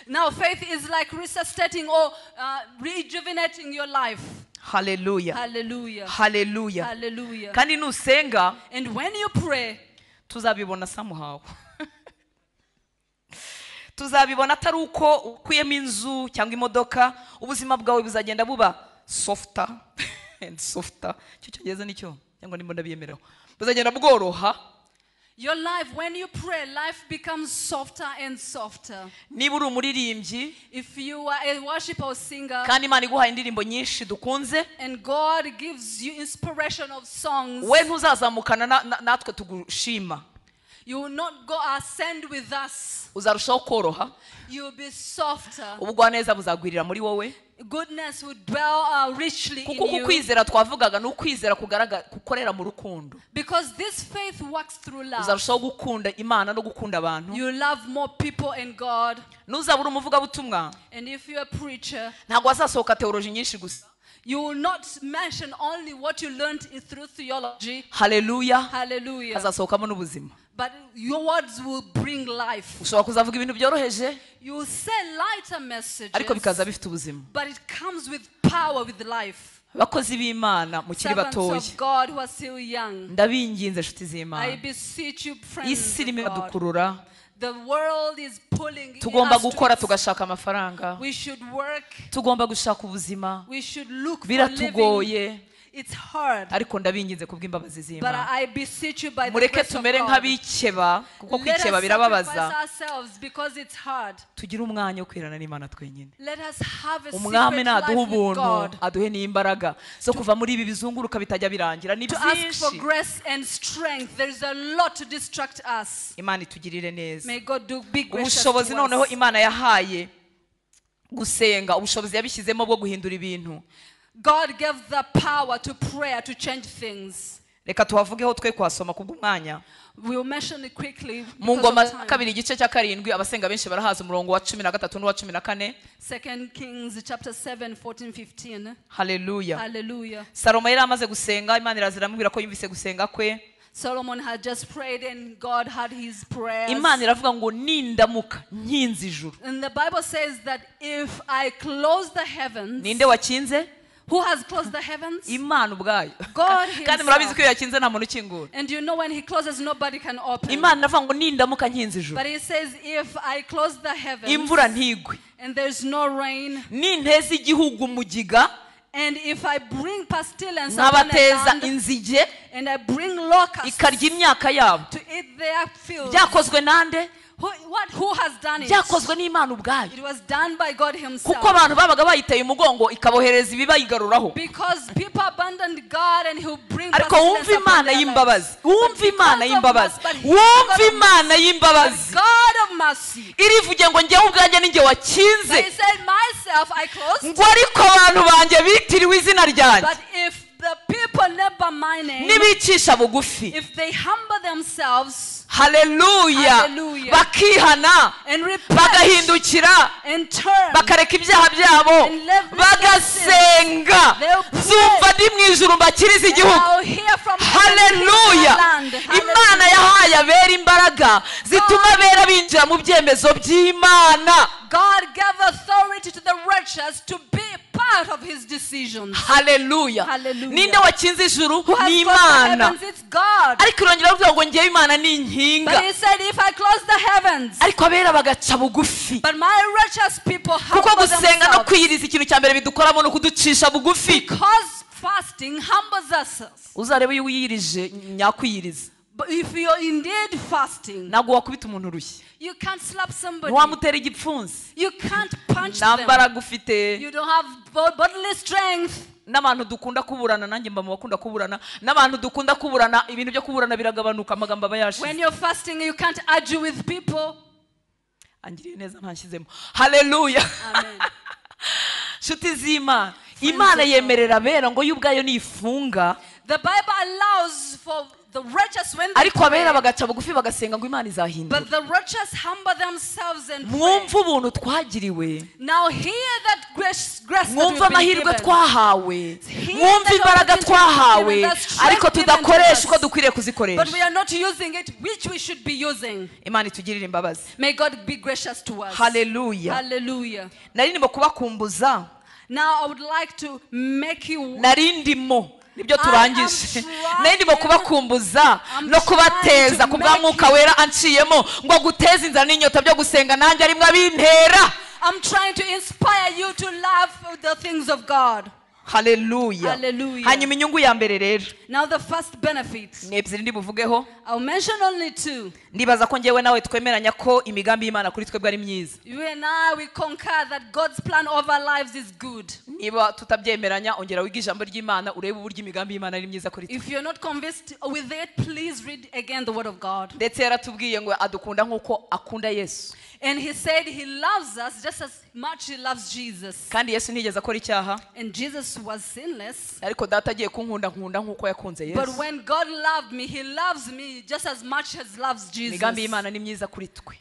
Now faith is like resuscitating or rejuvenating your life. Hallelujah. Hallelujah. Hallelujah. Hallelujah. Kandi nusenga And when you pray, tuzabibona somehow. Tuzabibona atari uko ukuyemo inzu cyangwa imodoka ubuzima bwawe buzagenda buba softer and softer. Cyo cyageze nicyo cyangwa nimba ndabiyemereho. Buzagenda bworoha. Your life, when you pray, life becomes softer and softer. Niba uri umuririmbyi If you are a worshiper or singer, kandi Imana iguhaye indirimbo nyinshi dukunze, and God gives you inspiration of songs, we ntuzazamukana natwe tugushima. you will not go ascend with us. Uzarushaho koroha. You will be softer. Ubugwaneza buzagwirira muri wowe. Goodness will dwell richly in kuko you. kukwizera twavugaga ni ukwizera kukorera mu rukundo. Because this faith works through love. Uzarushaho gukunda Imana no gukunda abantu. You love more people and God. Nuzabura umuvugabutumwa. And if you're a preacher, ntabwo wazasohoka theology nyinshi gusa. you will not mention only what you learned through theology. Hallelujah. Hallelujah. Hazasohokamo n'ubuzima. But your words will bring life. Ushobora kuzavuga ibintu byoroheje. You will say lighter messages. Ariko bikaza bifite ubuzima. But it comes with power, with life. Bakozi b'Imana mukiri batoya. Servants of God who are still young. Ndabinginze nshuti I z'Imana. beseech you, friends Isi irimo of God. iradukurura. The world is pulling Tugomba us to gukora its- tugashaka amafaranga. We should work. Tugomba gushaka ubuzima. We should look for living. Biratugoye. It's hard. ariko ndabinginze kubw'imbabazi But z'Imana I beseech you by the mureke grace of tumere God. nk'abikeba kuko Let us kwikeba sacrifice birababaza ourselves because it's hard. tugire umwanya wo kwirana n'Imana twenyine Let us have a umwami secret naduha life with ubuntu God. aduhe n'imbaraga zo kuva muri ibi bizunguruka bitajya birangira ni To ask for byinshi grace and strength. There is a lot to distract us. Imana itugirire neza May God be gracious ubushobozi to noneho us. Imana yahaye gusenga ubushobozi yabishyizemo bwo guhindura ibintu God gave the power to prayer to change things. reka tuhavugeho twe kuhasoma kubw'umwanya We will mention it quickly mu because ngoma of time. kabiri igice cya karindwi abasenga benshi barahaza umurongo wa 13 n'uwa 14 2 Kings chapter 7, 14, 15. haleluya Hallelujah. Salomo yari amaze gusenga Imana irazira ko yumvise gusenga kwe Solomon had just prayed and God had his prayers. Imana iravuga ngo nindamuka nkinze ijuru And the Bible says that if I close the heavens, ninde wakinze who has closed the heavens? Imana ubwayo God kandi murabizi himself. ko iyo yakinze nta muntu ukingura And you know when he closes, nobody can open. Imana iravuga ngo nindamuka nkinze ijuru But he says, if I close the heavens imvura ntigwe and there's no rain, ninteza igihugu mugiga and if I bring pestilence upon the nkabateza land, inzige and I bring locusts ikarya imyaka yabo to eat their fields, byakozwe nande who has done it? byakozwe n'Imana ubwayo It was done by God himself. kuko abantu babaga bayiteye umugongo ikabohereza ibibayigaruraho Because people abandoned God and he'll bring ariko pestilence wumva upon Imana their y'imbabazi lives. wumva Imana y'imbabazi But he- wumva God of Imana y'imbabazi God of mercy. irivuge ngo njyewe ubwanjye ninjye But wakinze he said, myself I closed. ngo ariko abantu banjye bitiriwe izina ryanjye But if the people never my name, nibicisha bugufi if they humble themselves haleluya Hallelujah. bakihana and repent bagahindukira and turn, bakareka ibyaha byabo And live with bagasenga They'll pray. zumva ndi mu ijuru mbakirize and igihugu I'll hear from heaven, heal haleluya their land. Imana Hallelujah. yahaye abera imbaraga zituma abera binjira mu byemezo by'Imana God gave authority to the righteous to be part of his decisions. haleluya Hallelujah. ninde wakinze ijuru Who has ni closed the Imana heavens? It's God. ariko irongera avuga ngo ngewe Imana ni But inkinga he said, if I close the heavens, ariko abera bagaca bugufi but my righteous people kuko humble gusenga no themselves. kwiyiriza ikintu cya mbere bidukoramo no kuducisha bugufi Because fasting humbles us. uzarebe iyo wiyirije nyakwiyiriza But if you're indeed fasting, ntabwo wakubita umuntu urushyi you can't slap somebody. ntiwamutera igipfunsi You can't punch nta them. mbaraga ufite You don't have bodily strength. n'abantu dukunda kuburana nanjye mba mu bakunda kuburana n'abantu dukunda kuburana ibintu byo kuburana biragabanuka amagambo aba When yashize you're fasting, you can't argue with people. angiriye neza ntashyizemo haleluya Amen. nshuti z'Imana Imana yemerera abera ngo yo ubwayo nifunga The Bible allows for the righteous when they ariko abera pray, bagaca bugufi bagasenga ngo Imana izahindura but the righteous humble themselves and pray. mwumve ubuntu twagiriwe Now hear that grace that mwumve we've been amahirwe given. twahawe Hear mwumve that imbaraga opportunity twahawe given, that strength ariko given to tudakoresha us. uko dukwiriye But kuzikoresha we are not using it, which we should be using. Imana itugirire imbabazi May God be gracious to us. haleluya Hallelujah. nari ndimo kubakumbuza Now I would like to make you nari ndimo nibyo turangije trying- nari ndimo kubakumbuza I'm no trying kubateza to ku bwa make mwuka wera anciyemo ngo guteza inzara n'inyota byo gusenga nanjye arimwe abintera I'm trying to inspire you to love the things of God. haleluya Hallelujah. hanyuma inyungu ya mbere rero Now the first benefit, ni ebyiri ndibuvugeho I'll mention only two. ndibaza ko ngewe nawe twemeranya ko imigambi y'Imana kuri twebwe ari myiza You and I, we concur that God's plan over our lives is good. niba tutabyemeranya ongera wige ijambo ry'Imana urebe uburyo imigambi y'Imana ari myiza kuri twe If you're not convinced with it, please read again the word of God. ndetse yaratubwiye ngo adukunda nk'uko akunda Yesu And he said he loves us just as much he loves Jesus. kandi Yesu ntiyigeze akora icyaha And Jesus was sinless. ariko data agiye kunkunda nkunda nk'uko yakunze But Yesu when God loved me, he loves me just as much as loves Jesus. imigambi y'Imana ni myiza kuri twe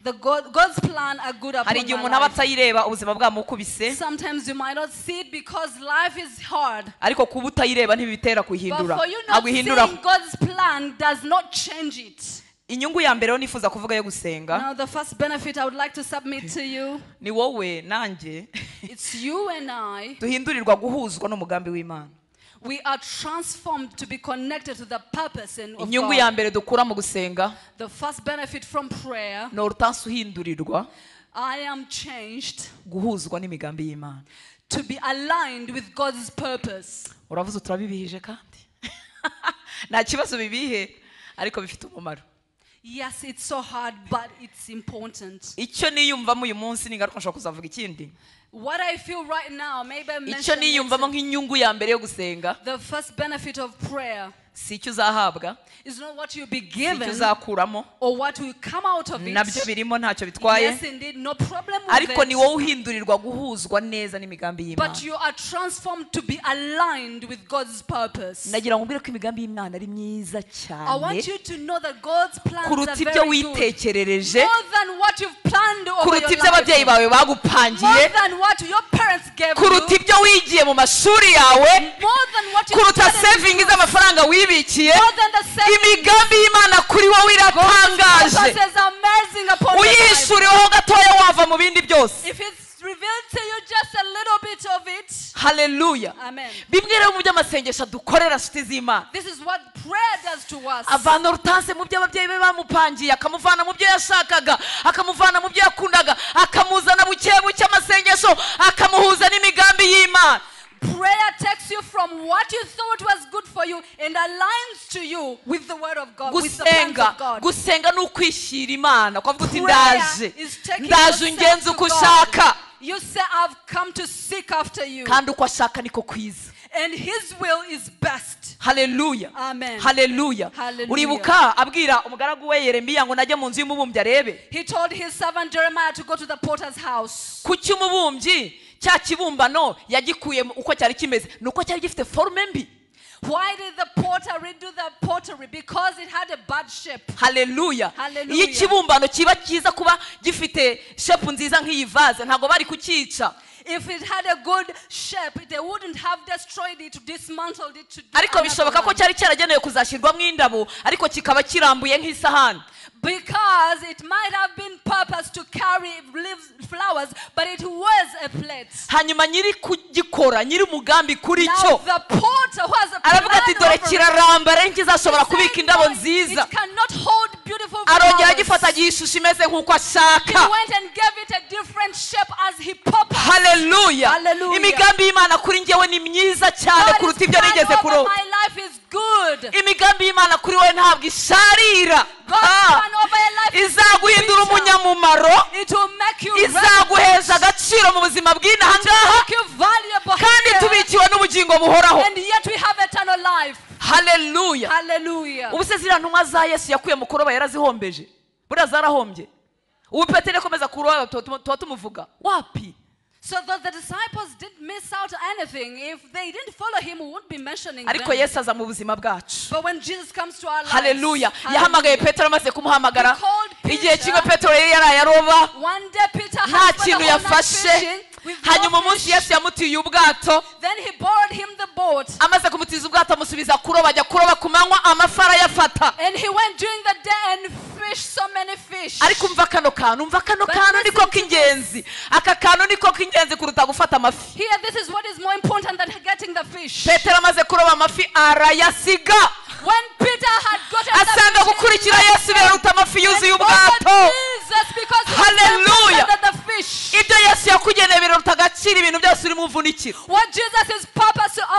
God's plan are good upon hari igihe my umuntu aba life. atayireba ubuzima bwamukubise Sometimes you might not see it because life is hard. ariko kuba utayireba ntibitera But kuyihindura for you not ntabwo seeing ihindura God's plan does not change it. inyungu ya mbere rero nifuza kuvuga yo gusenga Now the first benefit I would like to submit to you, ni wowe nanjye it's you and I. duhindurirwa guhuzwa n'umugambi w'Imana We are transformed to be connected to the purpose of inyungu ya God. mbere dukura mu gusenga The first benefit from prayer, ni urutansi uhindurirwa I am changed guhuzwa n'imigambi y'Imana. to be aligned with God's purpose. Uravuze turabibihije kandi nta kibazo bibihe ariko bifite umumaro. Yes, it's so hard, but it's important. Icyo niyumvamo uyu munsi ningaruka nshobora kuzavuga ikindi. What I feel right now, maybe I Icyo mentioned niyumvamo nk'inyungu ya mbere yo gusenga the first benefit of prayer si icyo uzahabwa, is not what you'll be si icyo given uzakuramo, or what will come out of it. nabyo birimo ntacyo bitwaye, Yes, indeed, no problem with ariko ni wowe it. uhindurirwa guhuzwa neza n'imigambi y'Imana. But you are transformed to be aligned with God's purpose. Nagira ngo mbwire ko imigambi y'Imana ari myiza I want cyane you to know that God's plans are kuruta ibyo very good. witekerereje, More than what you've planned over kuruta your ibyo ababyeyi life. bawe More bagupangiye, than what your parents gave kuruta you. ibyo wigiye mu mashuri yawe, More than what you kuruta studied in saving school. z'amafaranga wibikiye. More than the savings. Imigambi y'Imana kuri wowe iratangaje. Purpose is amazing upon your life. Uyihishuriweho gatoya wava mu bindi byose. If it's revealed to you just a little bit of it. Haleluya. Amen. Bimwe rero mu by'amasengesho dukorera nshuti z'Imana, This is what prayer does to us. avana urutanse mu byo ababyeyi be bamupangiye, akamuvana mu byo yashakaga, akamuvana mu byo yakundaga, akamuzana buke buke amasengesho, akamuhuza n'imigambi y'Imana. Prayer takes you from what you thought was good for you and aligns to you with the word of God, with the plans Gusenga, of God. gusenga ni ukwishyira Imana, ukavuga uti Prayer ndaje, is taking ndaje yourself ungenze to uko God. ushaka, You say, I've come to seek after you. kandi uko ashaka niko kwiza. And his will is best. Haleluya. Amen. Haleluya. Hallelujah. Uribuka abwira umugaragu we Yeremiya ngo najye mu nzu y'umubumbyi arebe. He told his servant Jeremiah to go to the potter's house. Kuki umubumbyi cya kibumbano yagikuye uko cyari kimeze nuko cyari gifite forme mbi. Why did the potter redo the pottery? Because it had a bad shape. Haleluya. Hallelujah. Iyo ikibumbano kiba cyiza kuba gifite shape nziza nk'iyi vase ntago bari kukica. If it had a good shape, they wouldn't have destroyed it, dismantled it to do Ariko bishoboka ko another one. cyari cyaragenewe kuzashyirwamo indabo ariko kikaba kirambuye nk'isahani. Because it might have been purpose to carry leaves, flowers, but it was a plate. Hanyuma nyiri kugikora nyiri umugambi kuri Now cyo the potter who has a aravuga ati dore plan over it, kiraramba rero kizashobora he kubika said, indabo "No, nziza." it cannot hold beautiful Arongera flowers. agifata gishusho imeze nk'uko He ashaka. went and gave it a different shape as he purposed. Haleluya. Hallelujah. Imigambi y'Imana kuri njyewe ni myiza cyane God's kuruta ibyo plan nigeze over kurota. my life is good. Imigambi y'Imana kuri wowe ntabwo isharira. God's plan over your life is Izaguhindura future. umunyamumaro, It will make you izaguheza agaciro mu buzima bw'inaha ngaha, make you valuable kandi here. tubikiwe n'ubugingo buhoraho. And yet we have eternal life. Haleluya. Hallelujah. Ubu se ziriya ntumwa za Yesu yakuye mu kuroba yarazihombeje? Buriya zarahombye. Ubu Petero akomeza kuroba tuba tumuvuga wapi? So that the disciples didn't miss out anything. If they didn't follow him, we wouldn't be mentioning Ariko them. Yesu aza mu buzima bwacu. But when Jesus comes to our lives, Haleluya. Yahamagaye Petero amaze kumuhamagara. He called Peter. Igihe kimwe Petero yari yarayaroba, one day Peter nta had spent the kintu whole night yafashe. fishing with no Hanyuma umunsi fish. Yesu yamutiye ubwato, Then he borrowed him the boat. amaze kumutiza ubwato amusubiza kuroba, ajya kuroba ku manywa amafi arayafata. And he went during the day and fished so many fish. Ariko umva kano kantu But niko listen to k'ingenzi. Aka kantu niko k'ingenzi kuruta gufata amafi. Here, this is what is more important than getting the fish. Petero amaze kuroba amafi arayasiga. When Peter had gotten Asanga the fish, gukurikira Yesu biraruta amafi yuzuye and ubwato. followed Jesus because he was Hallelujah. more important than the fish. Ibyo Yesu yakugeneye biruta agaciro ibintu byose urimo uvunikira. What Jesus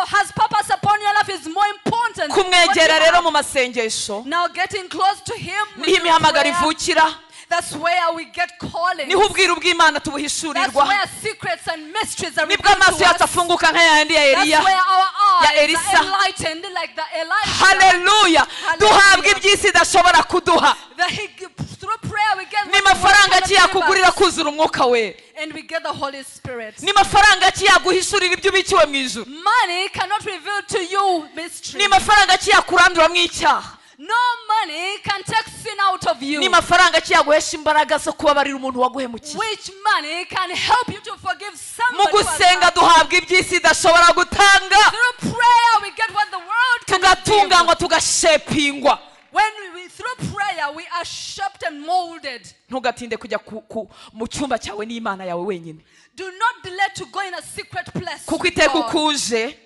has purpose upon your life is more important. What Kumwegera you rero have. mu masengesho Now getting close to him. niho imihamagaro prayer, ivukira, that's where we get calling. niho ubwiru bw'Imana That's tubuhishurirwa, where secrets and mysteries are nibwo revealed amaso to yacu us. afunguka nk'aya yandi ya That's Eliya. where our Ya eyes Elisa. are enlightened like the Elijah. Haleluya. Duhabwa iby'isi idashobora kuduha. Through prayer we get Ni what the word mafaranga cannot ki give yakugurira us. kuzura umwuka we? And we get the Holy Spirit. Ni mafaranga ki yaguhishurira ibyo ubikiwe mu ijuru? Money cannot reveal to you mystery. Ni mafaranga ki yakuranduramwo icyaha? No money can take sin out of you. Ni mafaranga ki yaguhesha imbaraga zo kubabarira umuntu waguhemukiye? Which money can help you to forgive Mu somebody who has gusenga harmed you. duhabwa iby'isi idashobora gutanga, Through prayer we get what the world cannot give. tugatunganywa tugashepingwa. Through prayer we are shaped and molded. Ntugatinde kujya mu cyumba cyawe n'Imana yawe wenyine, Do not delay to go in a secret place. kuko with iteka God. ukuje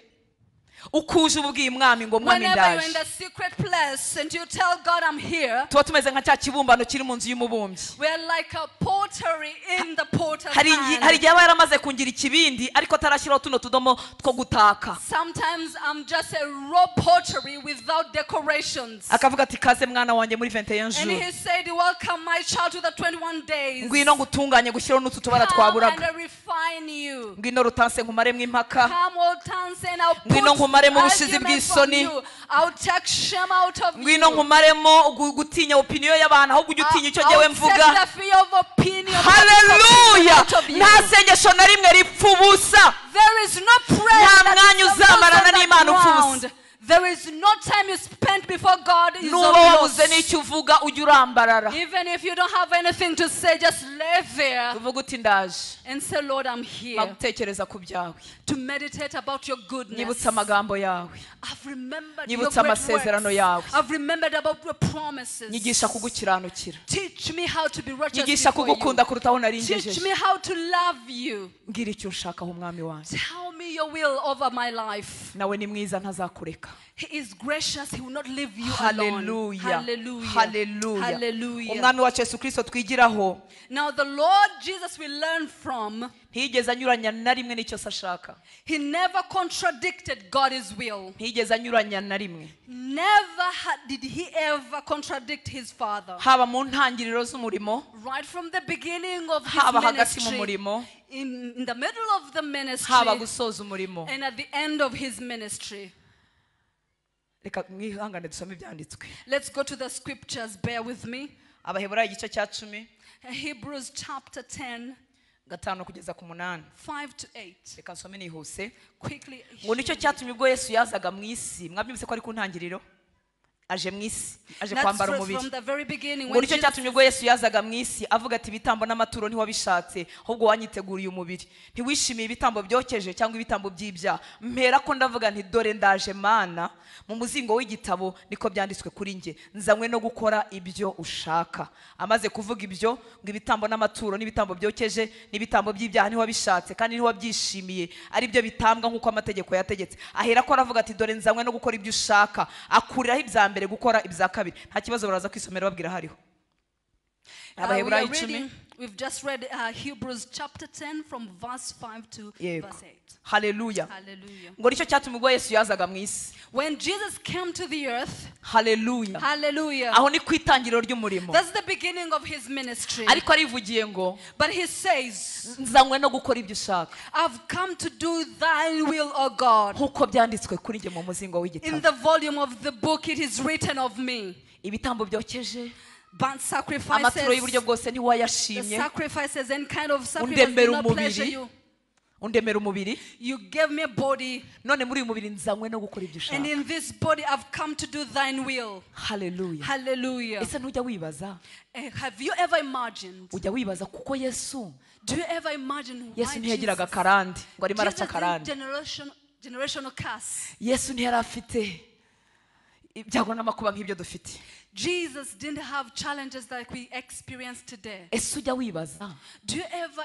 ukuje ububwiye umwami ngo mwami Whenever you're in ndaje the secret place and you tell God, I'm here, tuba tumeze nka cya kibumbano kiri mu nzu y'umubumbyi we're like a pottery in the potter's hari hand. igihe aba yaramaze kungira ikibindi ariko atarashyiraho tuno tudomo two gutaka Sometimes I'm just a raw pottery without decorations. akavuga ati kaze mwana wanjye muri 21 And jours he said, welcome my child to the 21 days. ngwino ngutunganye gushyiraho n'utu tubara Come twaburaga and refine you. ngwino rutanse nkumaremo impaka Come, old Tanse, and I'll ngwino put nkumaremo ubushizi argument from bw'isoni you. I'll take shame out of ngwino you. nkumaremo gutinya opinion y'abantu ahubwo ujye utinya icyo jyewe I'll take mvuga the fear of opinion haleluya out of you. nta sengesho na rimwe ripfa ubusa There is no prayer Nta that mwanya is uzamarana on the n'Imana upfa ubusa. ground. There is no time you spent before God is nuba of wabuze loss. n'icyo uvuga ujye urambarara Even if you don't have anything to say, just lay there uvuga uti ndaje and say, Lord, I'm here gutekereza ku byawe to meditate about your goodness. nyibutsa amagambo yawe I've remembered your nyibutsa great amasezerano works. yawe I've remembered about your promises. nyigisha kugukiranukira Teach me how to be righteous nyigisha before you. kugukunda kuruta aho nari Teach ngejeje me how to love you. mbwira icyo ushakaho umwami wanjye Tell me your will over my life. nawe ni mwiza ntazakureka He is gracious. He will not leave you alone. haleluya Hallelujah. haleluya Hallelujah. umwami wacu Yesu Kristo twigiraho Now the Lord Jesus we learn from, ntiyigeze anyuranya na rimwe n'icyo se ashaka he never contradicted God's will. ntiyigeze anyuranya na rimwe Never did he ever contradict his Father. haba mu ntangiriro z'umurimo Right from the beginning of his haba hagati mu ministry, murimo in the middle of the ministry, haba gusoza umurimo and at the end of his ministry. reka mwihangane dusome ibyanditswe Let's go to the scriptures. Bear with me. abaheburayo igice cya 10 Hebrews chapter 10, 5 kugeza ku 8 5 to 8. reka nsome nihuse Quickly. ngo nicyo cyatumye ubwo Yesu yazaga mu isi mwabyumvise ko ari ku ntangiriro aje mu isi aje Let's kwambara first umubiri from the very beginning. ngo When nicyo Jesus, cyatumye ubwo Yesu yazaga mu isi avuga ati ibitambo n'amaturo ntiwabishatse ahubwo wanyiteguriye umubiri ntiwishimiye ibitambo byokeje cyangwa ibitambo by'ibyaha mpera ko ndavuga nti dore ndaje mana mu muzingo w'igitabo niko byanditswe kuri nge nzanywe no gukora ibyo ushaka amaze kuvuga ibyo ngo ibitambo n'amaturo n'ibitambo byokeje n'ibitambo by'ibyaha ntiwabishatse kandi ntiwabyishimiye ari byo bitambwa nk'uko amategeko yategetse ahera ko aravuga ati dore nzanywe no gukora ibyo ushaka akuriraho ibya mbere gukora ibya kabiri nta kibazo baraza kwisomera babwira hariho abaheburayo 10 we've just read Hebrews chapter 10 from verse 5 to Yego. verse 8. haleluya Hallelujah. ngo nicyo cyatumye ubwo Yesu yazaga mu isi When Jesus came to the earth, haleluya hallelujah, aho ni ku itangiriro ry'umurimo that's the beginning of his ministry. ariko arivugiye ngo But he says, nzanywe no gukora ibyo ushaka I've come to do thy will, O God. nk'uko byanditswe kuri njye mu muzingo In w'igitabo the volume of the book it is written of me. ibitambo byokeje Burnt amaturo y'uburyo sacrifices, bwose the ntiwayashimye sacrifices and kind of sacrifice undemera did not pleasure umubiri you. undemera umubiri You gave me a body, none muri uyu mubiri nzanywe no gukora ibyo and ushaka in this body I've come to do thine will. haleluya Hallelujah. ese ntujya wibaza Have you ever imagined? ujya wibaza kuko Yesu Do you ever imagine why Yesu ntiyagiraga Jesus, akarande ngo arimo Jesus araca didn't akarande generational curse. Yesu ntiyari afite ibyago n'amakuba nk'ibyo dufite Jesus didn't have challenges like we experience today. ese ujya wibaza Do you ever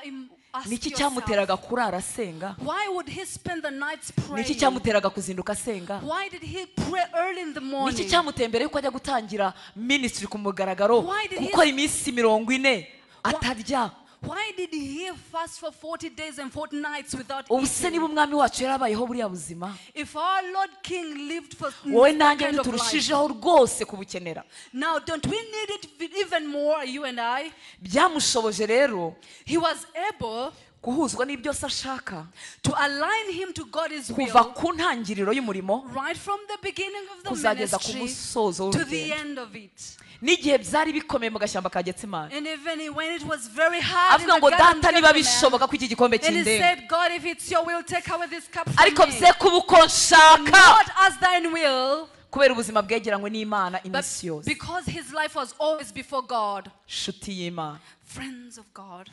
ask niki yourself, cyamuteraga kurara asenga why would he spend the nights niki praying? cyamuteraga kuzinduka asenga Why did he pray early in the niki morning? cyamuteye mbere yuko ajya gutangira ministry ku mugaragaro Why did he- gukora iminsi 40 atarya Why did he fast for 40 days and 40 nights without ubu se niba eating? umwami wacu yarabayeho buriya buzima If our Lord King lived for wowe that nanjye kind of life, ntiturushijeho rwose kubukenera now don't we need it even more, you and I? byamushoboje rero He was able guhuzwa n'ibyo se ashaka to align him to God's kuva will ku ntangiriro y'umurimo right from the beginning of the kuzageza ku ministry musozo to the w'urugendo end of it. n'igihe byari bikomeye mu gashyamba ka Getsemani And even when it was very hard in avuga the ngo Garden of data niba Gethsemane, bishoboka ko iki gikombe and he kindenga said, God, if it's your will, take away this cup from ariko me. bye kuba uko nshaka Not as thine will, kubera ubuzima bwegeranywe n'Imana but iminsi yose because his life was always before God. nshuti y'Imana Friends of God,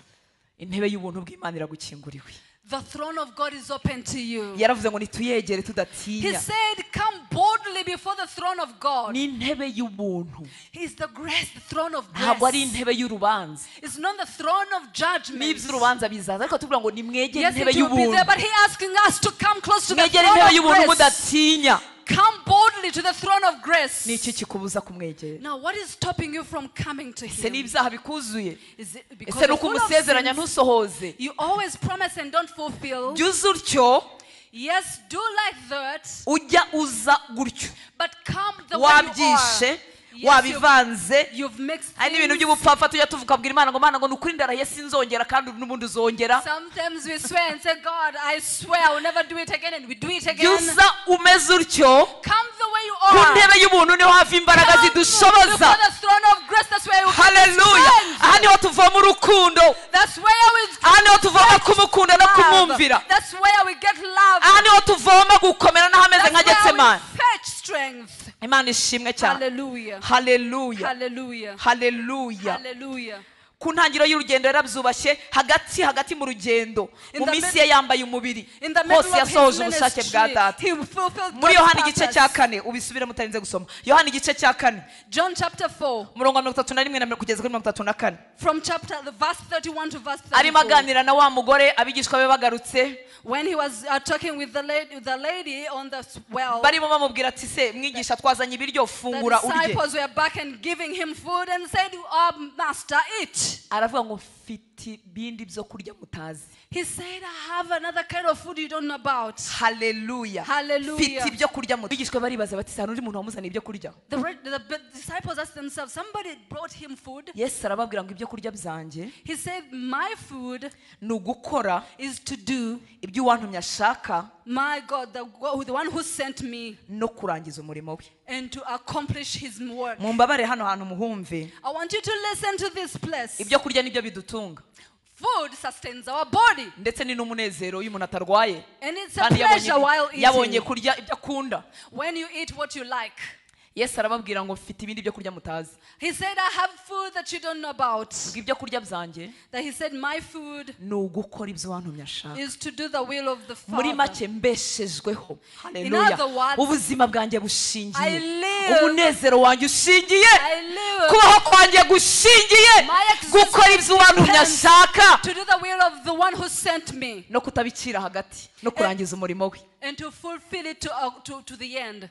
intebe y'ubuntu bw'Imana iragukinguriwe the throne of God is open to you. yaravuze ngo nituyegere He tudatinya said, come boldly boldly before the throne of God. ni intebe y'ubuntu, He's the grace, the throne of ntabwo ari grace. intebe y'urubanza. It's not the throne of judgment. N'iby'urubanza bizaza, ariko tuvuga ngo nimwegere Yes, intebe it will be y'ubuntu, there, but He asking us to come close to the mwegere intebe throne y'ubuntu of grace. mudatinya. Come boldly to the throne of grace. Ni iki kikubuza kumwegera? Now, what is stopping you from coming to Ese Him? n'ibyaha bikuzuye? Is it because Ese you're nuko full of umusezeranya sins? ntusohoze? You always promise and don't fulfill. Jya uza utyo, Yes, do like that, ujya uza gutyo, but come the way you are. wabyishe, Yes, wabivanze. you've mixed Hari n'ibintu things. by'ubupfapfa tujya tuvuga abwira Imana ngo Mana ngo nukuri ndarahiye sinzongera, kandi n'ubundi uzongera. Sometimes we swear and say, God, I swear I will never do it again, and we do it Jya again. uza umeze utyo, Come the way you ku are. ntebe y'ubuntu niho hava imbaraga Come zidushoboza. before the throne of grace. That's where you Haleluya! strength. Aha niho tuvoma urukundo, That's where we aha niho tuvoma kumukunda no love. kumwumvira, That's where we get love. aha niho tuvoma gukomera n'ahameze nka That's where Getsemani. we fetch strength. Imana ishimwe cyane. Hallelujah. Haleluya, Hallelujah. haleluya. Hallelujah. Ku ntangiriro y'urugendo yarabyubashye, hagati mu rugendo, mu minsi ye yambaye umubiri, In the middle hose of his yasohoje ubushake bwa ministry, data. he fulfilled Muri God's Yohana igice purpose. cya 4, ubisubire mutarinze gusoma. Yohana igice cya 4, John chapter 4, umurongo wa 31 na kugeza kuri 34. from the verse 31 to verse Arimo 34. aganira na wa mugore, abigishwa be bagarutse, When he was talking with the lady on the well, barimo bamubwira ati se mwigisha twazanye ibiryo, the fungura urye. disciples were back and giving him food and said, Master, eat. Aravuga ngo mfite ibindi byo kurya mutazi. He said, I have another kind of food you don't know about. Haleluya. Hallelujah. Mfite ibyo kurya mutazi. Abigishwa baribaza bati sa n'undi muntu wamuzaniye ibyo kurya. The disciples asked themselves, somebody brought him food. Yesu arababwira ngo ibyo kurya byanjye He said, my food ni ugukora is to do, ibyo uwantumye ashaka my God, the one who sent me, no kurangiza umurimo we. and to accomplish his work. Mumbabare hano hantu muhumve. I want you to listen to this place. Ibyo kurya nibyo bidutunga, Food sustains our body, ndetse ni n'umunezero iyo umuntu atarwaye, and it's a kandi pleasure while yabonye eating. kurya ibyo akunda. When you eat what you like. Yesu arababwira ngo mfite ibindi byo kurya mutazi. He said, I have food that you don't know about. Ubwo ibyo kurya byanjye That he said, my food ni ugukora ibyo uwantumye ashaka. is to do the will of the Muri Father. make mbeshejweho. In Haleluya. other words, Ubuzima bwanjye I bushingiye, live, umunezero wanjye ushingiye, I live kubaho kwanjye gushingiye My existence gukora ibyo uwantumye depends ashaka, to do the will of the one who sent me, no kutabicira hagati, no kurangiza umurimo we. and to fulfill it to the end.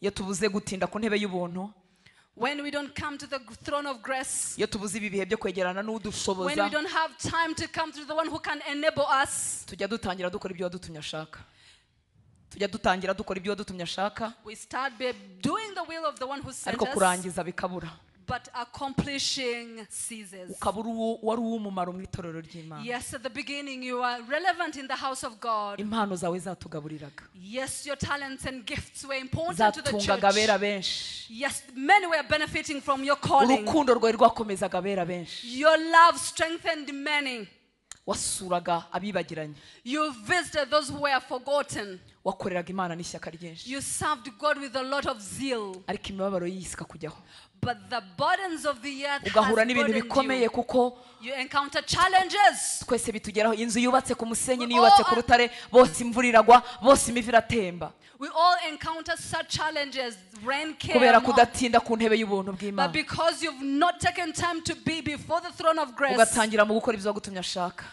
Iyo tubuze gutinda ku ntebe y'ubuntu, When we don't come to the throne of grace, iyo tubuze ibi bihe byo kwegerana when we n'udushoboza, don't have time to come to the one who can enable us, tujya dutangira dukora ibyo wadutumye ashaka. Tujya dutangira dukora ibyo wadutumye ashaka, we start doing the will of the one who sent ariko us, kurangiza bikabura. but accomplishing ceases. Ukaba wari uw'umumaro mu itorero ry'Imana. Yes, at the beginning you are relevant in the house of God. Impano zawe zatugaburiraga, Yes, your talents and gifts were important to the zatungaga abera church. benshi. Yes, many were benefiting from your calling. Urukundo rwawe rwakomezaga abera benshi. Your love strengthened many. Wasuraga abibagiranye, You visited those who were forgotten. wakoreraga Imana n'ishyaka ryinshi, You served God with a lot of zeal. ariko imibabaro y'isi ikakujyaho, But the burdens of the earth has ugahura n'ibintu burdened bikomeye you. kuko You encounter challenges. twese bitugeraho. Inzu yubatse ku musenyi n'iyubatse ku rutare, bose imvura iragwa, bose imivu iratemba, We all encounter such challenges. Rain came. kubera kudatinda ku ntebe y'ubuntu But bw'Imana, because you've not taken time to be before the throne of grace, ugatangira mu gukora ibyo wagutumye ashaka,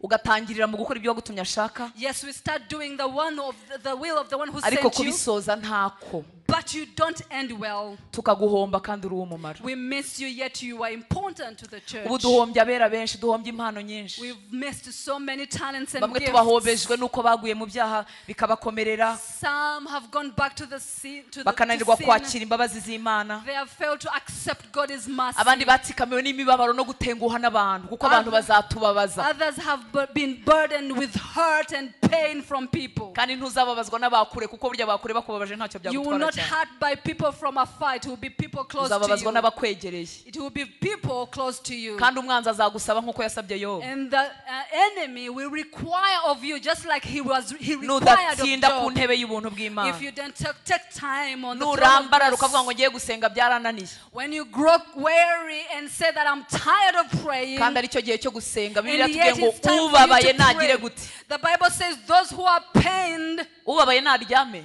ugatangirira mu gukora ibyo wagutumye ashaka, yes, we start doing the will of the one who ariko sent you, kubisoza ntako, but you don't end well. tukaguhomba kandi uri uw'umumaro. We miss you, yet you are important to the church. Ubu duhombye abera benshi, duhombye impano nyinshi. We've missed so many talents and Bamwe gifts. tubahobejwe nuko baguye mu byaha bikabakomerera, Some have gone back to the sin. bakananirwa kwakira imbabazi z'Imana. They have failed to accept God's mercy. Abandi batsikamiwe n'imibabaro no gutenguha n'abantu, kuko abantu bazatubabaza. Others have been burdened with hurt and pain from people. Kandi ntuzababazwa n'abakure, kuko burya bakure bakubabaje ntacyo You will byagutwara not cyane. hurt by people from afar. It will be people close to Uzababazwa you. n'abakwegereye, It will be people close to you. kandi umwanzi azagusaba nk'uko yasabye Yobu. And the enemy will require of you just like he required of Nudatinda ku Job. ntebe y'ubuntu bw'Imana, If you don't take time on the throne of nurambarara ukavuga ngo grace, ngiye gusenga byarananiye, when you grow weary and say that I'm tired of praying, kandi aricyo gihe cyo gusenga. and Bibiliya yet tubwiye ngo it's time for ubabaye you to nagire pray. gute, The Bible says those who are pained, ubabaye naryame,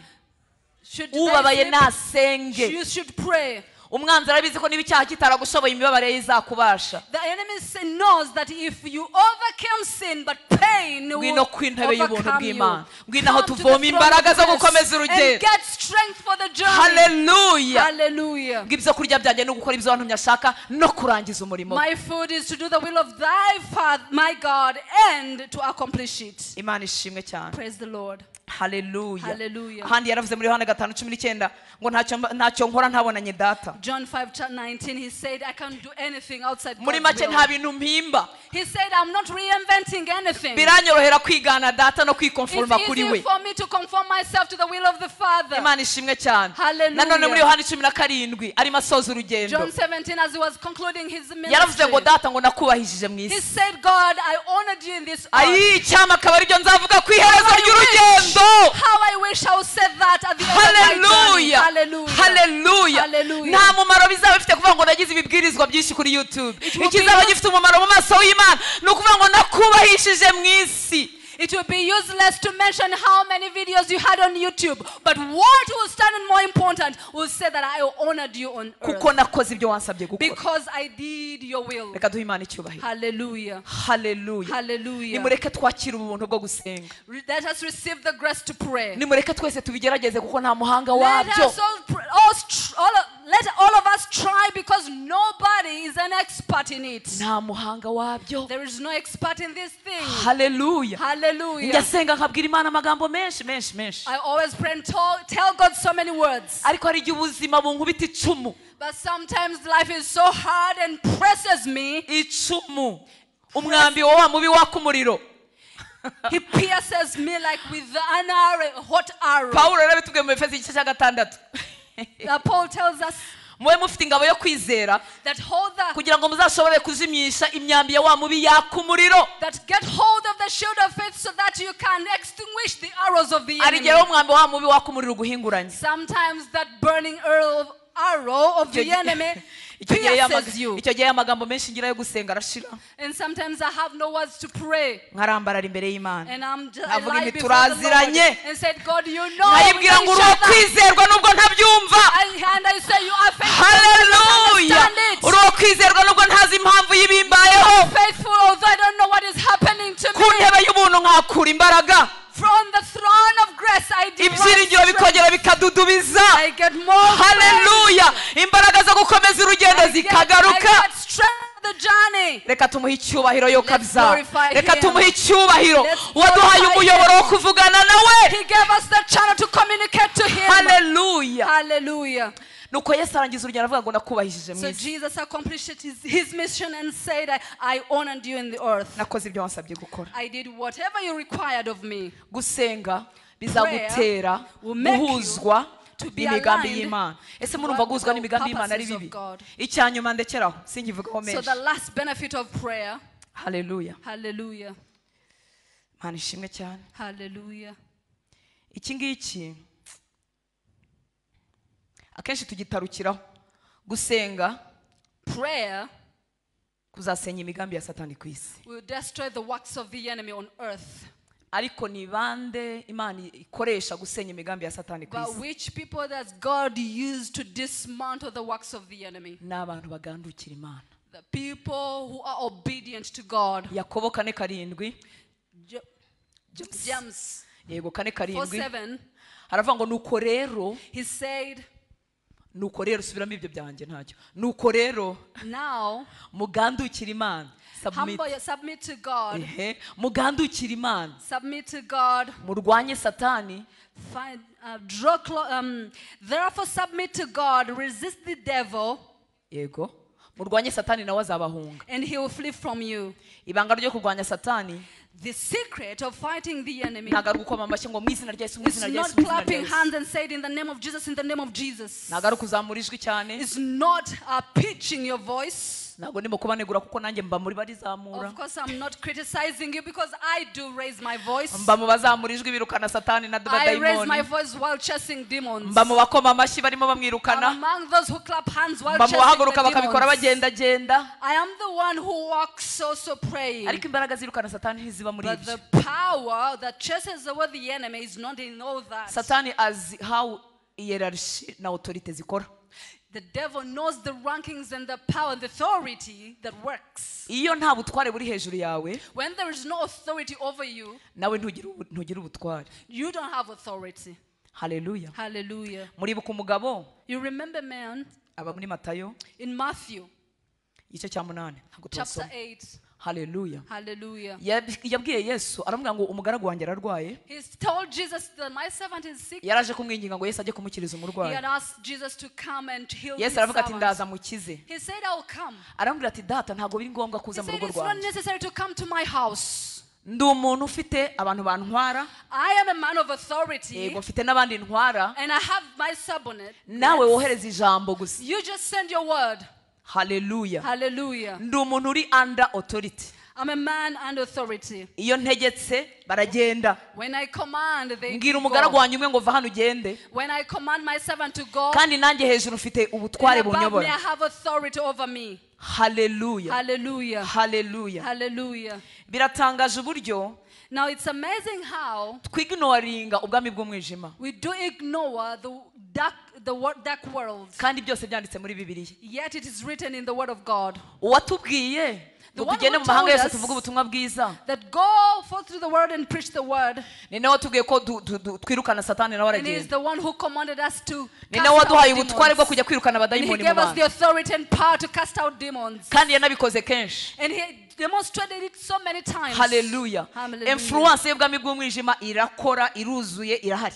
Should ubabaye they sleep? nasenge. You should pray. Umwanzi arabizi ko niba icyaha kitaragushoboye imibabare ye izakubasha. The enemy knows that if you overcome sin, but pain will Ngwino kw'intebe y'ubuntu overcome you. bw'Imana. Ngwino aho Come to the tuvoma throne imbaraga of zo grace gukomeza and urugendo. get strength for the journey. Hallelujah. Hallelujah. Ngibyo kurya byanjye no gukora ibyo wantumye ashaka no kurangiza umurimo. My food is to do the will of thy Father, my God, and to accomplish it. Imana ishimwe cyane. Praise the Lord. Hallelujah. Hallelujah. Ahandi yaravuze muri Yohana 5:19 ngo ntacyo nkora ntabonanye data. John 5:19, he said, I can't do anything outside Muri God's make will. nta bintu mpimba. He said, I'm not reinventing anything. Biranyorohera kwigana data no kwikonforma It's kuri easy we. for me to conform myself to the will of the Father. Imana ishimwe cyane. Hallelujah. Nanone muri Yohana 17 arimo asoza urugendo. John 17, as he was concluding his Yaravuze ngo ministry, data ngo nakubahishije mu he isi. said, God, I honored you in this earth. Ayi cyama akaba aribyo nzavuga ku iherezo ry'urugendo. How I wish I would say that at the end of my journey. Hallelujah. Hallelujah. Hallelujah. Hallelujah. Nta mumaro bizaba bifite kuvuga ngo nagize ibibwirizwa byinshi kuri YouTube. It will Ikizaba be- gifite umumaro mu maso y'Imana ni ukuvuga ngo nakubahishije mu isi. It will be useless to mention how many videos you had on YouTube. But what will stand more important will say that I honored you on Kuko earth. nakoze ibyo wansabye gukora. Because I did your will. Reka duhe Imana icyubahiro. Hallelujah. Hallelujah. Hallelujah. Nimureke twakire ubuntu bwo gusenga. Let us receive the grace to pray. Nimureke twese tubigerageze kuko nta muhanga Let wabyo. us let all of us try, because nobody is an expert in it. Nta muhanga wabyo. There is no expert in this thing. Hallelujah. Hallelujah. Ndasenga nkabwira Imana amagambo menshi. I always pray and tell God so many words. Ariko hari igihe ubuzima bunkubita icumu. But sometimes life is so hard and presses me. Icumu. Umwambi wa mubi waka umuriro. He pierces me like with an arrow, a hot arrow. Pawulo yarabitubwiye mu Efeso igice cya 6. Paul tells us Mube mufite ingabo yo kwizera that kugira ngo muzashobore kuzimyisha imyambi ya wa mubi yaka umuriro. that get hold of the shield of faith so that you can extinguish the arrows of the Ari enemy. igihe umwambi wa mubi waka umuriro uguhinguranye. Sometimes that burning arrow of the enemy pierces you. Icyo gihe amagambo menshi ngira yo gusenga arashira. And sometimes I have no words to pray. Nkarambarara imbere y'Imana. And I Navuga lie nti before the Lord turaziranye. and said, God, you know. Nkayibwira ngo uri uwo kwizerwa nubwo ntabyumva. And I say, you are faithful. Hallelujah. I understand it. Uri uwo kwizerwa nubwo ntazi impamvu y'ibimbayeho. Faithful, although I don't know what is happening to Ku me. ntebe y'ubuntu nkakura imbaraga. From the throne of grace, I Ibyiringiro bikongera bikadudubiza. I get more Hallelujah. Imbaraga zo gukomeza urugendo I zikagaruka. get strength for the journey. Reka tumuhe icyubahiro yo kabza. glorify Reka him. tumuhe icyubahiro. Let's Waduhaye glorify umuyoboro wo him. kuvugana nawe. He gave us the channel to communicate to him. Hallelujah. Hallelujah. Nuko Yesu arangiza urugendo avuga ngo nakubahishije mu So isi. Jesus accomplished his mission and said, I honored you in the earth. Nakoze ibyo wansabye gukora. I did whatever you required of me. Gusenga bizagutera will make you guhuzwa to be n'imigambi aligned y'Imana. Ese with murumva what guhuzwa the n'imigambi y'Imana ari purposes of bibi? God. Icyanyuma ndekeraho singivugaho So menshi. the last benefit of prayer. Hallelujah. Hallelujah. Mana ishimwe cyane. Hallelujah. Iki ngiki akenshi tugitarukiraho. Gusenga Prayer kuzasenya imigambi ya Satani ku isi. will destroy the works of the enemy on earth. Ariko ni bande Imana ikoresha gusenya imigambi ya Satani ku But isi? which people does God use to dismantle the works of the enemy? N'abantu bagandukira Imana. The people who are obedient to God. Yakobo 4:7. James Yego 4:7. 4:7. Haravuga ngo nuko rero He said, subiramo ibyo byanjye ntacyo. Nuko rero now mugandukira Imana. submit to God. Mugandukira Imana. Submit to God. Murwanye Satani. Therefore submit to God, resist the devil, Yego. Murwanye Satani nawe azabahunga. and he will flee from you. Ibanga ryo kurwanya Satani The secret of fighting the enemy ntago ari gukoma amashyi ngo mu izina rya Yesu, mu is izina rya not Yesu, mu izina rya clapping Yesu. hands and saying in the name of Jesus, in the name of Jesus. Ntago ari kuzamura ijwi cyane. It's not pitching your voice. Ntago ndimo kubanegura kuko nanjye mba muri barizamura. Of course, I'm not criticizing you because I do raise my voice. Mba mu bazamura ijwi birukana Satani na I raise my dayimoni. voice while chasing demons. Mba mu bakoma amashyi barimo I'm bamwirukana. among those who clap hands while Mba mu chasing bahaguruka the bakabikora demons. bagendagenda. I am the one who walks also praying. Ariko imbaraga zirukana Satani ntiziba muri But ibyo. the power that chases away the enemy is not in all that. Satani azi how hierarchy na autorité zikora. The devil knows the rankings and the power and the authority that works. Iyo nta butware buri hejuru yawe, When there is no authority over you, nawe ntugira ubutware. you don't have authority. Hallelujah. Hallelujah. Muribuka umugabo You remember man aba muri Matayo in Matthew igice cya 8 ntabwo chapter tubasoma. 8. Hallelujah. Hallelujah. Yabwiye Yesu aramubwira ngo umugaragu wanjye ararwaye. He told Jesus that my servant is sick. Yaraje kumwinginga ngo Yesu ajye kumukiriza He umurwayi. had asked Jesus to come and heal his Yesu aravuga ati servant. ndaza mukize. He said, I'll come. Aramubwira ati data ntabwo biri ngombwa He kuza mu said, rugo it's not rwanjye. necessary to come to my house. Ndi umuntu ufite abantu bantwara, I am a man of authority, yego mfite n'abandi ntwara, and I have my subordinate. nawe wohereza ijambo gusa. You just send your word. Hallelujah. Hallelujah. Ndi umuntu uri under authority. I'm a man and authority. Iyo ntegetse baragenda. When I command, they Mbwira go. umugaragu wanjye umwe ngo va hano ugende, When I command my servant to go, kandi nanjye hejuru mfite ubutware and above me I bunyobora. have authority over me. Hallelujah. Hallelujah. Hallelujah. Hallelujah. Biratangaje uburyo Now it's amazing how twignoringa ubwami bw'umwijima, we do ignore the dark world. kandi byose byanditse muri Bibiliya. Yet it is written in the word of God Uwatubwiye The ngo one tugende who mu mahanga told yose us tuvuge ubutumwa bwiza, that go forth through the word and preach the word. ni nawe watubwiye ko twirukana satani nawe And he is aragenda. the one who commanded us to Ni cast nawe out waduhaye ubutware bwo demons. kujya kwirukana And he abadayimoni mu gave us the bantu, authority and power to cast out demons. kandi yanabikoze kenshi. And he demonstrated it so many times. Hallelujah. Hallelujah. Influence y'ubwami bw'umwijima irakora, iruzuye, irahari.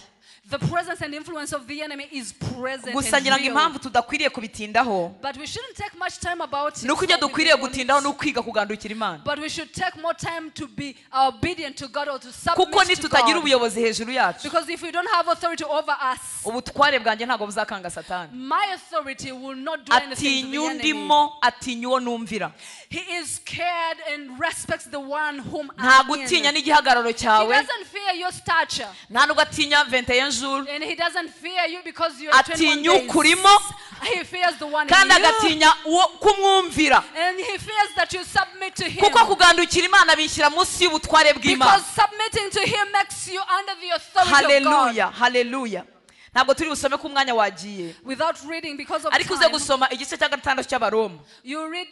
The presence and influence of the enemy is present Gusa and ngira ngo real. impamvu tudakwiriye kubitindaho, But we shouldn't take much time about it. nuko ibyo so we dukwiriye don't- gutindaho ni ukwiga kugandukira Imana. But we should take more time to be obedient to God or to submit Kuko to nitutagira God. ubuyobozi hejuru yacu, Because if we don't have authority over us, ubutware bwanjye ntabwo buzakanga satani. my authority will not do anything to Atinya the enemy. undimo, atinya uwo numvira. He is scared and respects the one whom Nta I gutinya am. n'igihagararo He cyawe, doesn't fear your stature. nta nubwo atinya 21 jours, And he doesn't fear you because you are 21 atinya days. ukurimo, He fears the one in kandi you. agatinya uwo kumwumvira. And he fears that you submit to him. Kuko kugandukira Imana bishyira munsi y'ubutware Because bw'Imana. submitting to him makes you under the authority of God. Hallelujah, hallelujah. Ntabwo turi busome ko umwanya wagiye, Without reading, because of ariko uze time, gusoma igice cya 6 cy'Abaroma. you read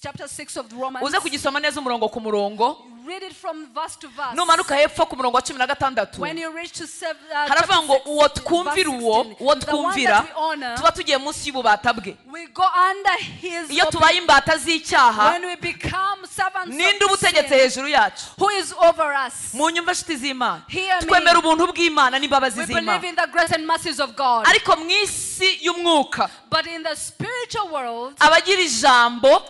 chapter 6 of Romans. Uze kugisoma neza umurongo ku murongo, Read it from verse to verse. numanuka hepfo ku murongo wa 16. When you reach to Haravuga ngo uwo twumvira uwo twumvira tuba tugiye munsi y'ububata bwe. we go under his Iyo tubaye imbata z'icyaha, when we become servants ninde uba of utegetse sin, hejuru yacu? who is over us. Mu nyumva nshuti z'Imana, Hear me. twemera ubuntu bw'Imana n'imbabazi We believe z'Imana, in the grace and mercies of God. ariko mu isi y'umwuka But in the spiritual world, abagira ijambo,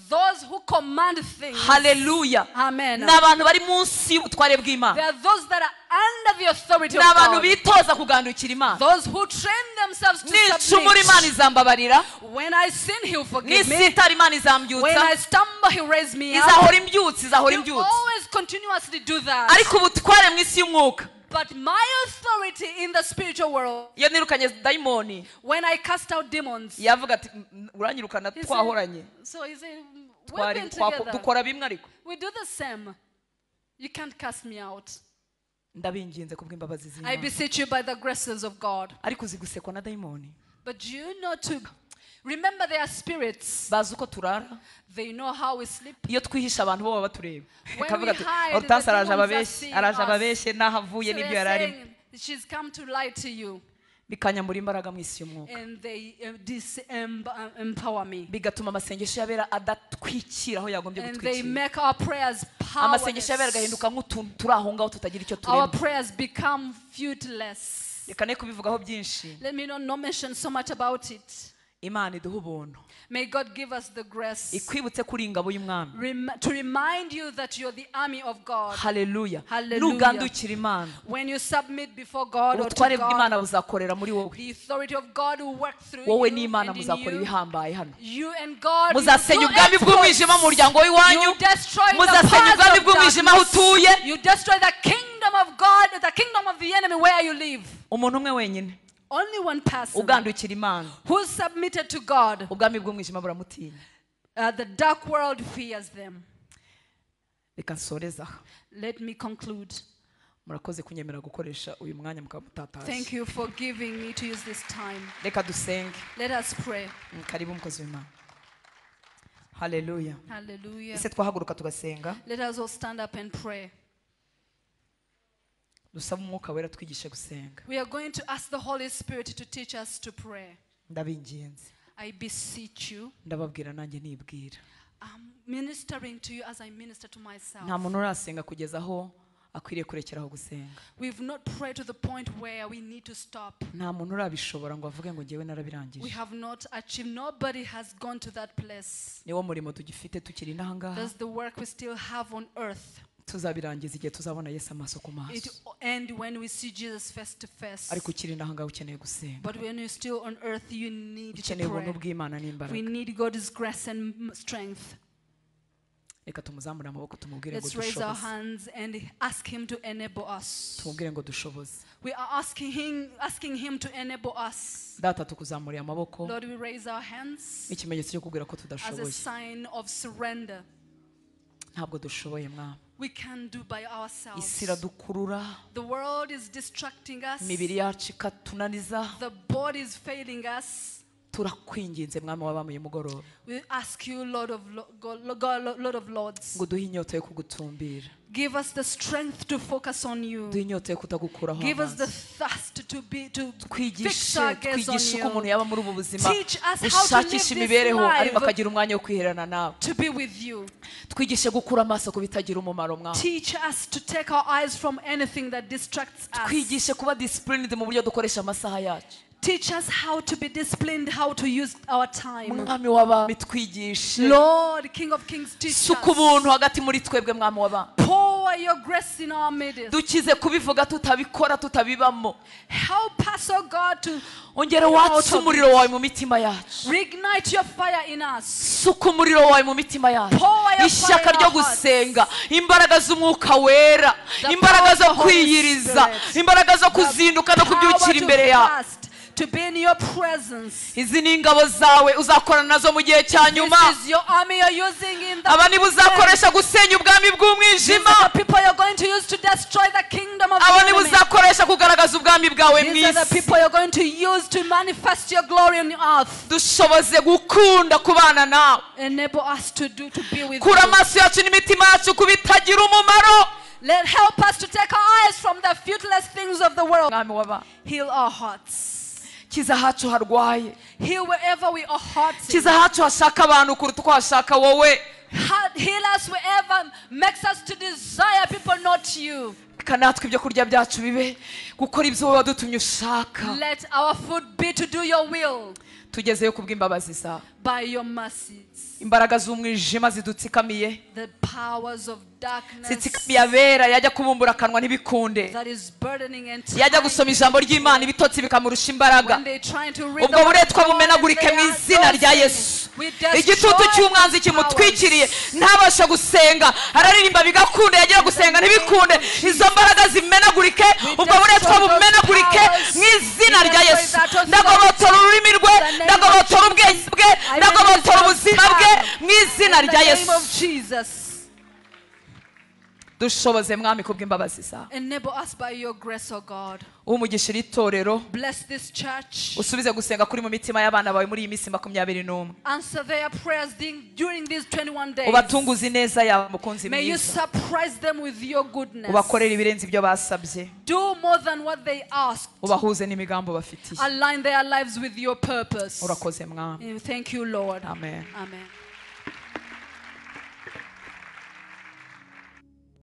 those who command things, haleluya, amen, ni abantu bari munsi y'ubutware they bw'Imana, are those that are under the authority ni of abantu God. bitoza kugandukira Imana. Those who train themselves to Nicumura Imana submit. izambabarira, When I sin, He'll forgive me. nisitara Imana When izambyutsa, I stumble, He'll raise me up. izahora imbyutsa, izahora He'll imbyutsa. always continuously do that. Ariko ubutware mu isi y'umwuka, But my authority in the spiritual world, iyo nirukanye dayimoni, when I cast out demons, yavuga ati uranyirukana, he said- twahoranye, so he said, we've been together. dukora bimwe, ariko We do the same. You can't cast me out. ndabinginze kubw'imbabazi I z'Imana. beseech you by the graces of God. Ariko uzi gusekwa na dayimoni, But you know to remember their spirits. bazi uko turara. They know how we sleep. Iyo twihisha abantu bo baba batureba, When akavuga we ati hide, Hortense the araje demons are ababeshye, seeing araje us. ababeshye n'aho avuye So n'ibyo they're yari arimo, saying, she's come to lie to you. bikanyambura imbaraga mu isi y'umwuka, And they empower me. bigatuma amasengesho y'abera adatwikira aho yagombye And they gutwikira. make our prayers Amasengesho y'abera powerless. agahinduka nk'utuntu turi aho ngaho tutagira icyo Our turema. prayers become fruitless. Reka ne kubivugaho byinshi. Let me not mention so much about it. Imana iduha ubuntu, May God give us the grace ikwibutse kuri ingabo y'umwami. to remind you that you're the army of God. Haleluya. Hallelujah. Nugandukira Imana, When you submit before God or to ubutware bw'Imana God, buzakorera muri wowe. the authority of God will work through Wowe you n'Imana and in muzakora you. ibihambaye hano. You and God, you Muzasenya do ubwami bw'umwijima mu muryango w'iwanyu. You destroy the Muzasenya ubwami powers of bw'umwijima aho utuye. darkness. You destroy the kingdom of God, the kingdom of the enemy where you live. Umuntu umwe wenyine Only one person ugandukira Imana, who is submitted to God. ubwami bw'umwijima buramutinya. The dark world fears them. Reka nsoreze aha. Let me conclude. murakoze kunyemera gukoresha uyu mwanya mukaba mutatashe. Thank you for giving me to use this time. Reka dusenge. Let us pray. Karibu mukozi w'Imana. Hallelujah. Hallelujah. Ese twahaguruka tugasenga. Let us all stand up and pray. Dusaba umwuka wera twigishe gusenga. We are going to ask the Holy Spirit to teach us to pray. Ndabinginze. I beseech you. Ndababwira nanjye nibwira. I'm ministering to you as I minister to myself. Nta muntu urasenga kugeza aho akwiriye kurekeraho gusenga. We've not prayed to the point where we need to stop. Nta muntu urabishobora ngo avuge ngo ngewe We narabirangije. have not achieved. Nobody has gone to that place. Niwo murimo tugifite tukiri nahangaha. That's the work we still have on earth. Tuzabirangiza igihe tuzabona Yesu amaso ku It maso. will end when we see Jesus face to face. Ariko ukiri nahangaha ukeneye gusenga. But when you're still on earth, you need to Ukeneye ubuntu pray. bw'Imana n'imbaraga. We need God's grace and strength. Reka tumuzamure amaboko tumubwire ngo Let's raise our dushoboze. hands and ask Him to enable us. Tumubwire ngo dushoboze. We are asking Him to enable us. Data tukuzamuriye amaboko Lord, we raise our hands n'ikimenyetso cyo kubwira ko as a tudashoboye. sign of surrender. Ntabwo dushoboye mwana. We can do by ourselves. Isi iradukurura, The world is distracting us. imibiri yacu ikatunaniza. The body is failing us. Turakwinginze mwami w'abami uyu mugoroba We ask you, Lord of Lords, ngo duhe inyota yo kugutumbira, give us the strength to focus on you. duhe inyota yo kutagukuraho Give us the amaso. thirst to fix Twigishe our gaze on uko umuntu you. yaba muri ubu buzima Teach us how to live ushakisha this imibereho life. ariko akagira umwanya wo kwiherana nawe. To be with you. Twigishe gukura amaso ku bitagira umumaro mwami. Teach us to take our eyes from anything that distracts us. Twigishe kuba disciplined mu buryo dukoresha amasaha yacu. Teach us how to be disciplined, how to use our time. Mwami w'abami twigishe Lord, King of Kings, teach suka us. ubuntu hagati muri twebwe mwami w'abami. Pour your grace in our midst. Dukize kubivuga tutabikora tutabibamo. Help us, oh God, to Ongera watse umuriro wawe mu mitima yacu. reignite your fire in us. Suka umuriro wawe mu mitima yacu. Pour your Ishyaka fire in ryo our hearts. gusenga, imbaraga z'umwuka wera, The imbaraga power of zo the Holy kwiyiriza, Spirit. imbaraga zo kuzinduka no kubyukira imbere yawe. To be in your presence. Izi ni ingabo zawe uzakorana nazo mu gihe cya nyuma. This is your army you're using in the Aba nibo uzakoresha gusenya ubwami These bw'umwijima. are the people you're going to use to destroy the kingdom of Aba the nibo enemy. uzakoresha kugaragaza ubwami bwawe mu These are the isi. people you're going to use to manifest your glory on the earth. Dushoboze gukunda kubana nawe. Enable us to be with Kura you. amaso yacu n'imitima yacu ku bitagira umumaro. Help us to take our eyes from the fruitless things of the world. Mwami w'abami, Heal our hearts. kiza ahacu harwaye, Heal wherever we are hurting. kiza ahacu hashaka abantu kuruta uko hashaka wowe. Heal us wherever makes us to desire people, not you. Reka natwe ibyo kurya byacu bibe gukora ibyo wowe wadutumye ushaka. Let our food be to do your will Tugezeyo kubw'imbabazi zawe. by your mercies. Imbaraga z'umwijima zidutsikamiye, The powers of darkness zitsikamiye abera, yajya kubumbura akanwa ntibikunde, that is burdening and yajya gusoma ijambo ry'Imana ibitotsi bikamurusha imbaraga. when they trying to read Ubwo the word of buretwa God, bumenagurike they mu are izina rya dosing. Yesu. We destroy Igitutu cy'umwanzi the kimutwikiriye powers. ntabasha gusenga, araririmba bigakunda, yagira gusenga ntibikunde. Izo mbaraga zimenagurike, ubwo buretwa bumenagurike mu izina rya Yesu. Ndagobotora ururimi rwe, ndagobotora ubwenge bwe, ndagobotora ubuzima bwe mu izina In the rya name Yesu. of Jesus. Dushoboze mwami kubw'imbabazi zawe. Enable us by your grace, O God. Umugisha iri torero, Bless this church. usubize gusenga kuri mu mitima y'abana bawe muri iyi minsi 21. Answer their prayers during these 21 days. Ubatunguze neza yawe mukunzi May you mwiza. surprise them with your goodness. Ubakorera ibirenze ibyo basabye. Do more than what they asked. Ubahuze n'imigambi bafitiye. Align their lives with your purpose. Urakoze mwami. Thank you, Lord. Amen. Amen.